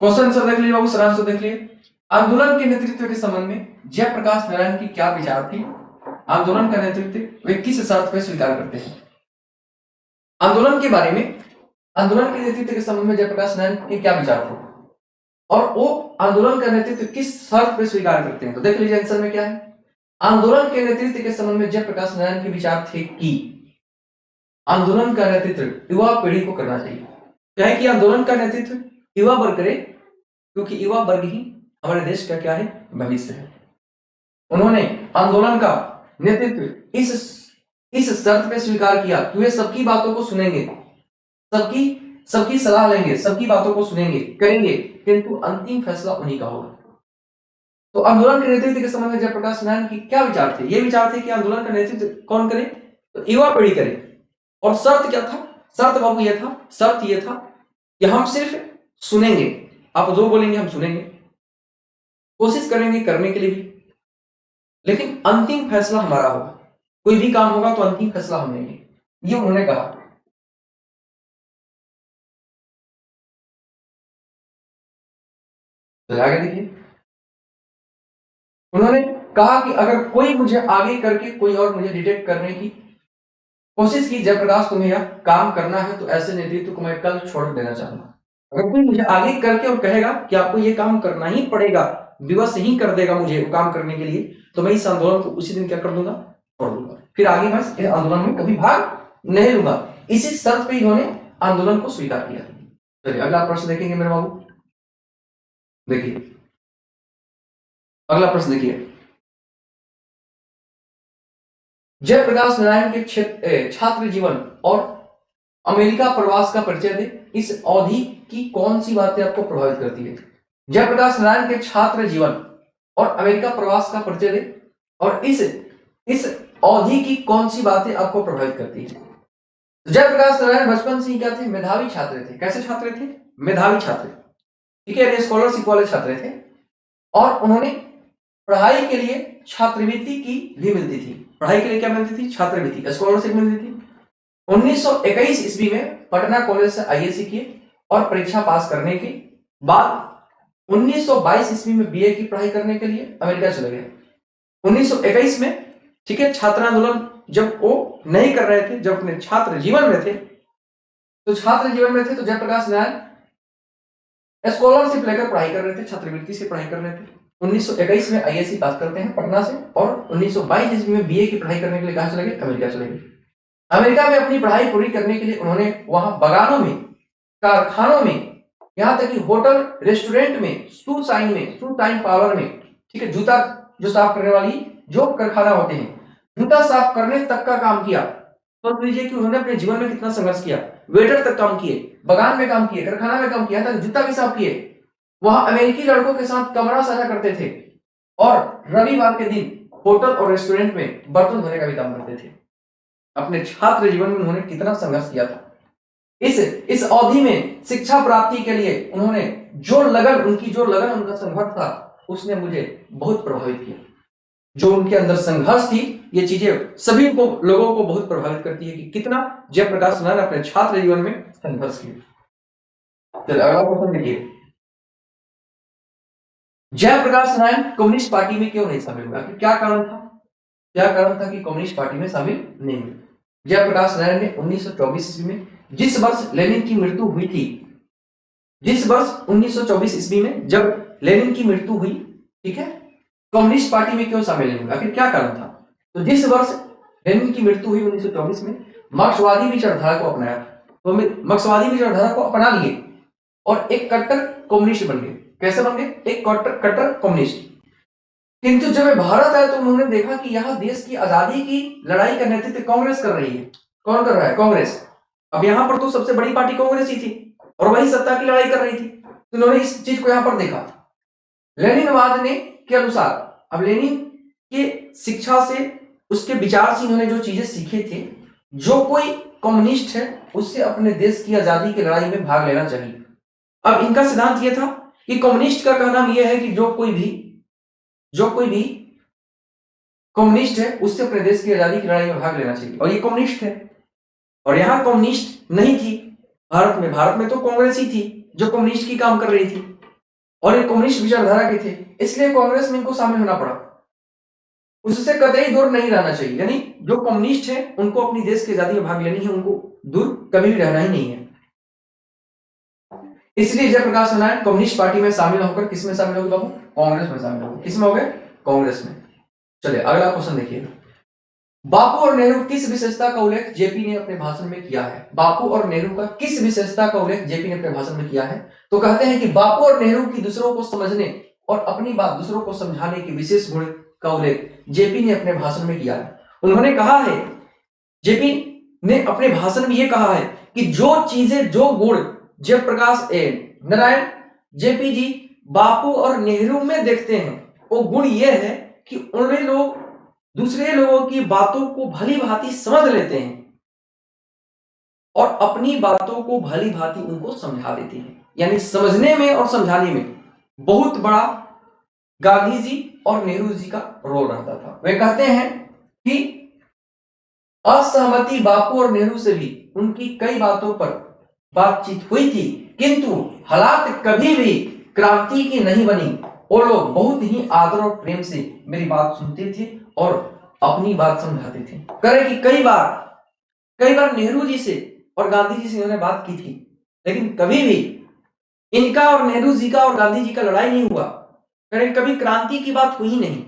क्वेश्चन आंसर देख लीजिए बाबू, सर आंसर देख लीजिए। आंदोलन के नेतृत्व के संबंध में जयप्रकाश नारायण की क्या विचार थी? आंदोलन का नेतृत्व वे किस शर्त पर स्वीकार करते हैं? आंदोलन के बारे में, आंदोलन के नेतृत्व के संबंध में जयप्रकाश नारायण के क्या विचार थे और वो आंदोलन का नेतृत्व किस शर्त पर स्वीकार करते हैं? तो देख लीजिए आंसर में क्या है। आंदोलन के नेतृत्व के संबंध में जयप्रकाश नारायण के विचार थे कि आंदोलन का नेतृत्व युवा पीढ़ी को करना चाहिए। क्या है कि आंदोलन का नेतृत्व युवा वर्ग करे, क्योंकि युवा वर्ग ही हमारे देश का क्या है, भविष्य है। उन्होंने आंदोलन का नेतृत्व इस शर्त पे स्वीकार किया कि वे सबकी बातों को सुनेंगे, सबकी सलाह लेंगे, सबकी बातों को सुनेंगे, करेंगे, किंतु अंतिम फैसला उन्हीं का होगा। तो आंदोलन के नेतृत्व के संबंध में जयप्रकाश नारायण की क्या विचार थे? ये विचार थे कि आंदोलन का नेतृत्व कौन करे, तो युवा पीढ़ी करे। और शर्त क्या था? शर्त बाबू ये था, शर्त ये था कि हम सिर्फ सुनेंगे, आप जो बोलेंगे हम सुनेंगे, कोशिश करेंगे करने के लिए भी, लेकिन अंतिम फैसला हमारा होगा। कोई भी काम होगा तो अंतिम फैसला हम लेंगे, ये उन्होंने कहा। तो आगे देखिए, उन्होंने कहा कि अगर कोई मुझे आगे करके कोई और मुझे डिटेक्ट करने की कोशिश की, जयप्रकाश तुम्हें यह काम करना है तो ऐसे नेतृत्व को मैं कल छोड़ देना चाहूंगा। अगर कोई मुझे आगे करके और कहेगा कि आपको ये काम करना ही पड़ेगा, विवश ही कर देगा मुझे वो काम करने के लिए, तो मैं इस आंदोलन को उसी दिन क्या कर दूंगा, छोड़ दूंगा, फिर आगे मैं इस आंदोलन में कभी भाग नहीं लूंगा। इसी शर्त पे इन्होंने आंदोलन को स्वीकार किया। चलिए अगला प्रश्न देखेंगे मेरे बाबू, देखिए अगला प्रश्न देखिए। जयप्रकाश नारायण के छात्र जीवन और अमेरिका प्रवास का परिचय दे, इस अवधि की कौन सी बातें आपको प्रभावित करती है? जयप्रकाश नारायण के छात्र जीवन और अमेरिका प्रवास का परिचय दे और इस अवधि की कौन सी बातें आपको प्रभावित करती है? जयप्रकाश नारायण बचपन से ही क्या थे, मेधावी छात्र थे। कैसे छात्र थे? मेधावी छात्र, ठीक है, स्कॉलरशिप वाले छात्र थे। और उन्होंने पढ़ाई के लिए छात्रवृत्ति की भी मिलती थी। पढ़ाई के लिए क्या मिलती थी? छात्रवृत्ति, स्कॉलरशिप मिलती थी। 1921 ईस्वी में पटना कॉलेज से आईएससी किए और परीक्षा पास करने के बाद 1922 ईस्वी में बीए की पढ़ाई करने के लिए अमेरिका चले गए। 1921 में, ठीक है, छात्र आंदोलन जब वो नहीं कर रहे थे, जब अपने छात्र जीवन में थे, तो जयप्रकाश नारायण स्कॉलरशिप लेकर पढ़ाई कर रहे थे, छात्रवृत्ति से पढ़ाई कर रहे थे। 1921 में आईएससी पास करते हैं पटना से और 1922 ईस्वी में बीए की पढ़ाई करने के लिए कहां चले गए? अमेरिका चले गए। अमेरिका में अपनी पढ़ाई पूरी करने के लिए उन्होंने वहां बगानों में, कारखानों में, यहाँ तक कि होटल रेस्टोरेंट में, शू शाइन पार्लर में, ठीक है, जूता जो साफ करने वाली जो कारखाना होते हैं, जूता साफ करने तक का काम किया। तो लीजिए कि उन्होंने अपने जीवन में कितना संघर्ष किया। वेटर तक काम किए, बगान में काम किए, कारखाना में काम किया, तक जूता भी साफ किए। वहां अमेरिकी लड़कों के साथ कमरा साझा करते थे और रविवार के दिन होटल और रेस्टोरेंट में बर्तन धोने का भी काम करते थे। अपने छात्र जीवन में उन्होंने कितना संघर्ष किया था। इस अवधि में शिक्षा प्राप्ति के लिए उन्होंने उनकी जो लगन, उनका संघर्ष था, उसने मुझे बहुत प्रभावित किया। जो उनके अंदर संघर्ष थी, ये चीजें सभी लोगों को बहुत प्रभावित करती है कि कितना जयप्रकाश नारायण अपने छात्र जीवन में संघर्ष किया। चलिए अगला क्वेश्चन देखिए, जयप्रकाश नारायण कम्युनिस्ट पार्टी में क्यों नहीं शामिल हुआ? क्या कारण था? कि कम्युनिस्ट पार्टी में शामिल नहीं हुए? जयप्रकाश नारायण ने 1924 ईस्वी में, जिस वर्ष लेनिन की मृत्यु हुई थी, जिस वर्ष 1924 ईस्वी में जब लेनिन की मृत्यु हुई, ठीक है, कम्युनिस्ट पार्टी में क्यों शामिल नहीं हुआ? आखिर क्या कारण था? तो जिस वर्ष लेनिन की मृत्यु हुई 1924 में, मार्क्सवादी विचारधारा को अपनाया, तो मार्क्सवादी विचारधारा को अपना लिए और एक कट्टर कम्युनिस्ट बन गए। कैसे बन गए? एक कट्टर कम्युनिस्ट। किंतु जब वे भारत आए तो उन्होंने देखा कि यहाँ देश की आजादी की लड़ाई का नेतृत्व कांग्रेस कर रही है। कौन कर रहा है? कांग्रेस। अब यहाँ पर तो सबसे बड़ी पार्टी कांग्रेस ही थी और वही सत्ता की लड़ाई कर रही थी, तो उन्होंने इस चीज को यहाँ पर देखा। लेनिनवाद ने के अनुसार, अब लेनिन के शिक्षा से, उसके विचार से इन्होंने जो चीजें सीखे थे, जो कोई कम्युनिस्ट है उससे अपने देश की आजादी की लड़ाई में भाग लेना चाहिए। अब इनका सिद्धांत यह था कि कम्युनिस्ट का कहना यह है कि जो कोई भी कम्युनिस्ट है उससे अपने देश की आजादी की लड़ाई में भाग लेना चाहिए, और ये कम्युनिस्ट है। और यहां कम्युनिस्ट नहीं थी भारत में तो कांग्रेस ही थी जो कम्युनिस्ट की काम कर रही थी, और ये कम्युनिस्ट विचारधारा के थे, इसलिए कांग्रेस में इनको शामिल होना पड़ा। उससे कतई दूर नहीं रहना चाहिए, यानी जो कम्युनिस्ट है उनको अपनी देश की आजादी में भाग लेनी है, उनको दूर कभी भी रहना ही नहीं है। इसलिए जयप्रकाश नारायण कम्युनिस्ट पार्टी में शामिल होकर किस में शामिल हो गए बाबू? कांग्रेस में शामिल हो गए। किस में हो गए? कांग्रेस में। चलिए अगला क्वेश्चन देखिए, बापू और नेहरू किस विशेषता का उल्लेख जेपी ने अपने भाषण में किया है? बापू और नेहरू का किस विशेषता का उल्लेख जेपी ने अपने भाषण में किया है? तो कहते हैं कि बापू और नेहरू की दूसरों को समझने और अपनी बात दूसरों को समझाने की विशेष गुण का उल्लेख जेपी ने अपने भाषण में किया है। उन्होंने कहा है, जेपी ने अपने भाषण में यह कहा है कि जो चीजें, जो गुण जयप्रकाश नारायण जेपी जी बापू और नेहरू में देखते हैं, वो गुण ये है कि उन्हें लोग दूसरे लोगों की बातों को भली भांति समझ लेते हैं और अपनी बातों को भली भांति उनको समझा देते हैं। यानी समझने में और समझाने में बहुत बड़ा गांधी जी और नेहरू जी का रोल रहता था। वे कहते हैं कि असहमति बापू और नेहरू से भी उनकी कई बातों पर बातचीत हुई थी, किंतु हालात कभी भी क्रांति की नहीं बनी। वो लोग बहुत ही आदर और प्रेम से मेरी बात सुनते थे और अपनी बात समझाते थे। करें कि कई बार नेहरू जी से और गांधी जी से उन्होंने बात की थी, लेकिन कभी भी इनका और नेहरू जी का और गांधी जी का लड़ाई नहीं हुआ। करें कभी क्रांति की बात हुई नहीं,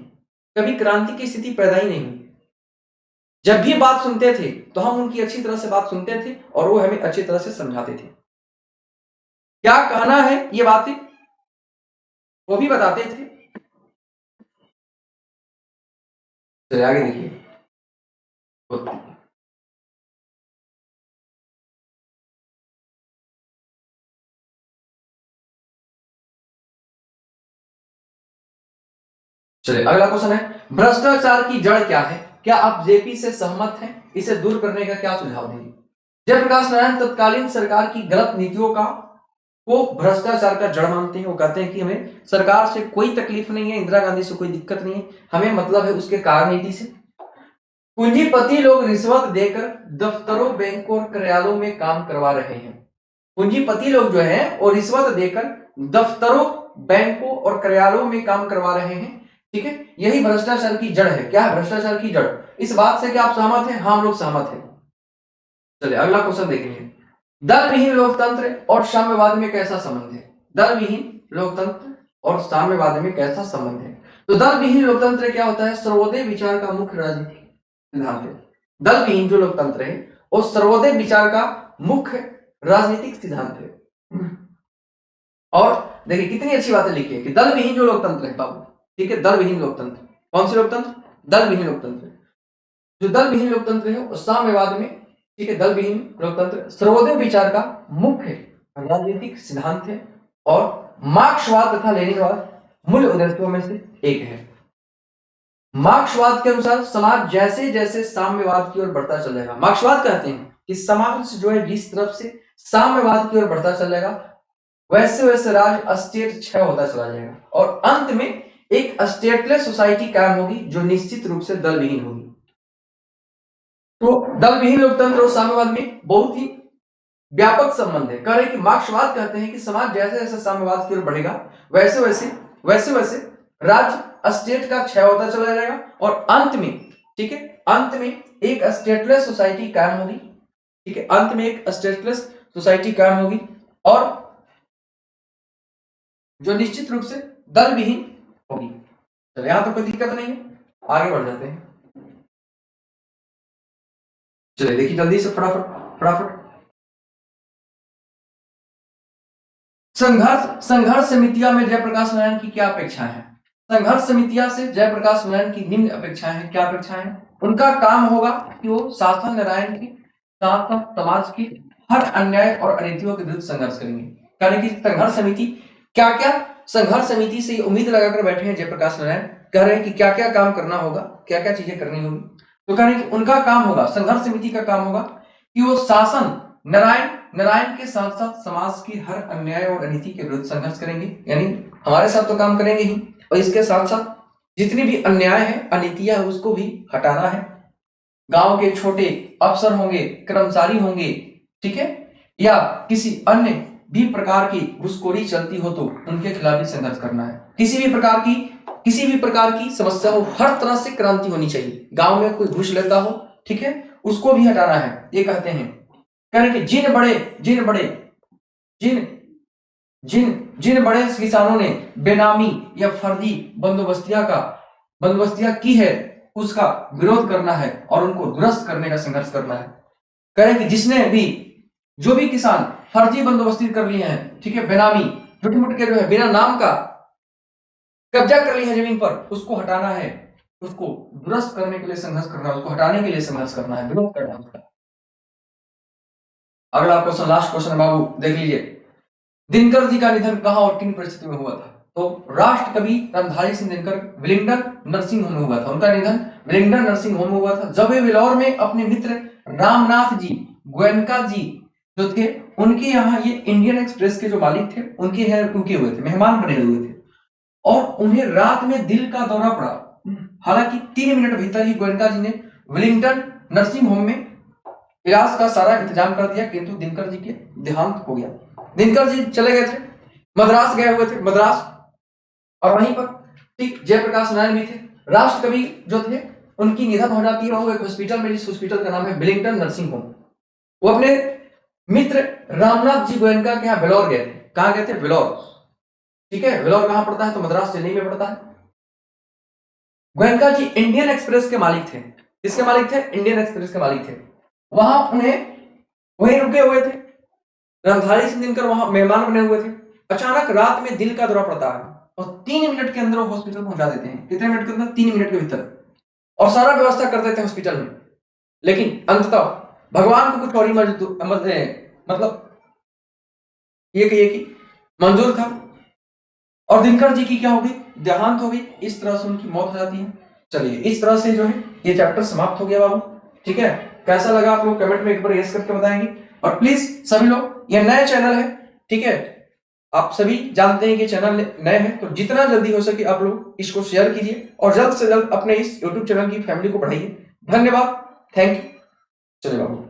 कभी क्रांति की स्थिति पैदा ही नहीं हुई। जब भी बात सुनते थे तो हम उनकी अच्छी तरह से बात सुनते थे और वो हमें अच्छी तरह से समझाते थे। क्या कहना है ये बातें वो भी बताते थे। चलिए आगे देखिए, चलिए अगला क्वेश्चन है, भ्रष्टाचार की जड़ क्या है? क्या आप जेपी से सहमत हैं? इसे दूर करने का क्या सुझाव देंगे? जयप्रकाश नारायण तत्कालीन सरकार की गलत नीतियों का वो भ्रष्टाचार का जड़ मानते हैं। वो कहते हैं कि हमें सरकार से कोई तकलीफ नहीं है, इंदिरा गांधी से कोई दिक्कत नहीं है, हमें मतलब है उसके कार्यनीति से। पूंजीपति लोग रिश्वत देकर दफ्तरों, बैंकों और कार्यालयों में काम करवा रहे हैं। पूंजीपति लोग जो है वो रिश्वत देकर दफ्तरों, बैंकों और कार्यालयों में काम करवा रहे हैं, ठीक है। यही भ्रष्टाचार की जड़ है। क्या है भ्रष्टाचार की जड़? इस बात से क्या आप सहमत हैं? हाँ, हम लोग सहमत हैं। चलिए अगला क्वेश्चन देखेंगे, दल विहीन लोकतंत्र और साम्यवाद में कैसा संबंध है? दल विहीन लोकतंत्र और साम्यवाद में कैसा संबंध है? तो दल विहीन लोकतंत्र क्या होता है? सर्वोदय विचार का मुख्य राजनीतिक सिद्धांत है। दल विहीन जो लोकतंत्र है और सर्वोदय विचार का मुख्य राजनीतिक सिद्धांत है। और देखिए कितनी अच्छी बातें लिखी है कि दल विहीन जो लोकतंत्र है बाबू, ठीक है, दल विहीन लोकतंत्र। कौन सी लोकतंत्र? दल विहीन लोकतंत्र। जो दल विहीन लोकतंत्र है वो साम्यवाद में, ठीक है, दल विहीन लोकतंत्र सर्वोदय विचार का मुख्य राजनीतिक सिद्धांत है और मार्क्सवाद तथा लेनिनवाद मूल उद्देश्यों में से एक है। मार्क्सवाद के अनुसार समाज जैसे जैसे साम्यवाद की ओर बढ़ता चल जाएगा, मार्क्सवाद कहते हैं कि समाज जो है जिस तरफ से साम्यवाद की ओर बढ़ता चल जाएगा वैसे वैसे राज्य स्टेट क्षय होता चला जाएगा और अंत में एक स्टेटलेस सोसाइटी कायम होगी जो निश्चित रूप से दल विहीन होगी। तो दल विहीन लोकतंत्र और साम्यवाद में बहुत ही व्यापक संबंध है। कह रहे कि मार्क्सवाद कहते हैं कि समाज जैसे जैसे साम्यवाद की ओर बढ़ेगा वैसे वैसे राज्य स्टेट का क्षय होता चला जाएगा और अंत में, ठीक है, अंत में एक स्टेटलेस सोसाइटी कायम होगी, ठीक है, अंत में एक स्टेटलेस सोसाइटी कायम होगी और जो निश्चित रूप से दल विहीन होगी। चलो यहां तो कोई दिक्कत नहीं है, आगे बढ़ जाते हैं। चलिए देखिए जल्दी से फटाफट संघर्ष समितियां में जयप्रकाश नारायण की क्या अपेक्षा है? संघर्ष समितियां से जयप्रकाश नारायण की निम्न अपेक्षाएं हैं। क्या अपेक्षाएं? उनका काम होगा कि वो शासन नारायण की साथ साथ समाज की हर अन्याय और अनीतियों के विरुद्ध संघर्ष करेंगे। कारण कि संघर्ष समिति क्या संघर्ष समिति से उम्मीद लगाकर बैठे हैं जयप्रकाश नारायण, कह रहे हैं कि क्या क्या काम करना होगा, क्या क्या चीजें करनी होगी। तो कह रहे हैं कि उनका काम होगा, संघर्ष समिति का काम होगा कि वो शासन नारायण के साथ साथ समाज की हर अन्याय और अनीति के विरुद्ध संघर्ष करेंगे। यानी हमारे साथ तो काम करेंगे ही और इसके साथ साथ जितनी भी अन्याय है अनीतियां है उसको भी हटाना है। गांव के छोटे अफसर होंगे, कर्मचारी होंगे, ठीक है, या किसी अन्य भी प्रकार की घुसखोरी चलती हो तो उनके खिलाफ भी संघर्ष करना है। किसी भी प्रकार की समस्या हो, हर तरह से क्रांति होनी चाहिए। गांव में कोई घुस लेता हो, ठीक है, उसको भी हटाना है। ये कहते हैं, कह रहे कि जिन बड़े किसानों ने बेनामी या फर्जी बंदोबस्तियां की है उसका विरोध करना है और उनको दुरुस्त करने का संघर्ष करना है। कह रहे कि जिसने भी जो भी किसान फर्जी बंदोबस्ती कर लिए हैं, ठीक है, बेनामी छोटे मोटे के जो है बिना नाम का कब्जा कर लिया है जमीन पर, उसको हटाना है, उसको दुरुस्त करने के लिए संघर्ष करना है, उसको हटाने के लिए संघर्ष करना है, विरोध करना है उसका। अगला क्वेश्चन, लास्ट क्वेश्चन बाबू देख लीजिए। दिनकर जी का निधन कहां और किन परिस्थितियों में हुआ था? तो राष्ट्र कवि Ramdhari Singh Dinkar Willingdon nursing home में हुआ था। उनका निधन विलिंगडन नर्सिंग होम में हुआ था जब वे वेलोर में अपने मित्र रामनाथ जी गोयनका जी जो थे उनके यहाँ, ये इंडियन एक्सप्रेस के जो मालिक थे उनके यहाँ रुके हुए थे, मेहमान बने हुए थे और उन्हें रात में दिल का दौरा पड़ा। हालांकि 3 मिनट भीतर ही गोयनका जी ने विलिंगडन नर्सिंग होम में इलाज का सारा इंतजाम कर दिया, किंतु दिनकर जी के देहांत हो गया। दिनकर जी चले गए थे, मद्रास गए हुए थे, मद्रास, और वहीं पर ठीक जयप्रकाश नारायण भी थे। राष्ट्र कवि जो थे उनकी निधन हो जाती है, वो एक हॉस्पिटल में, जिस हॉस्पिटल का नाम है विलिंगडन नर्सिंग होम। वो अपने मित्र रामनाथ जी गोयनका के यहाँ वेलोर गए थे। कहाँ गए थे? वेलोर, ठीक है। वेलोर कहाँ पड़ता है? तो मद्रास चेन्नई में पड़ता है। गोयनका जी इंडियन एक्सप्रेस के मालिक थे। किसके मालिक थे? इंडियन एक्सप्रेस के मालिक थे। वहां उन्हें वहीं रुके हुए थे, रामधारी सिंह दिनकर वहां मेहमान बने हुए थे। अचानक रात में दिल का दौरा पड़ता है और 3 मिनट के अंदर वो हॉस्पिटल पहुंचा देते हैं। कितने मिनट के अंदर? 3 मिनट के भीतर, और सारा व्यवस्था कर देते हैं हॉस्पिटल में। लेकिन अंततः भगवान को कुछ और ही मतलब ये कहिए कि मंजूर था और दिनकर जी की क्या होगी? देहांत होगी। इस तरह से उनकी मौत हो जाती है। चलिए इस तरह से जो है ये चैप्टर समाप्त हो गया बाबू, ठीक है। कैसा लगा आप लोग कमेंट में एक बार यस करके बताएंगे। और प्लीज सभी लोग, ये नया चैनल है, ठीक है, आप सभी जानते हैं कि चैनल नए हैं, तो जितना जल्दी हो सके आप लोग इसको शेयर कीजिए और जल्द से जल्द अपने इस YouTube चैनल की फैमिली को बढ़ाइए। धन्यवाद, थैंक यू। चलिए बाबू।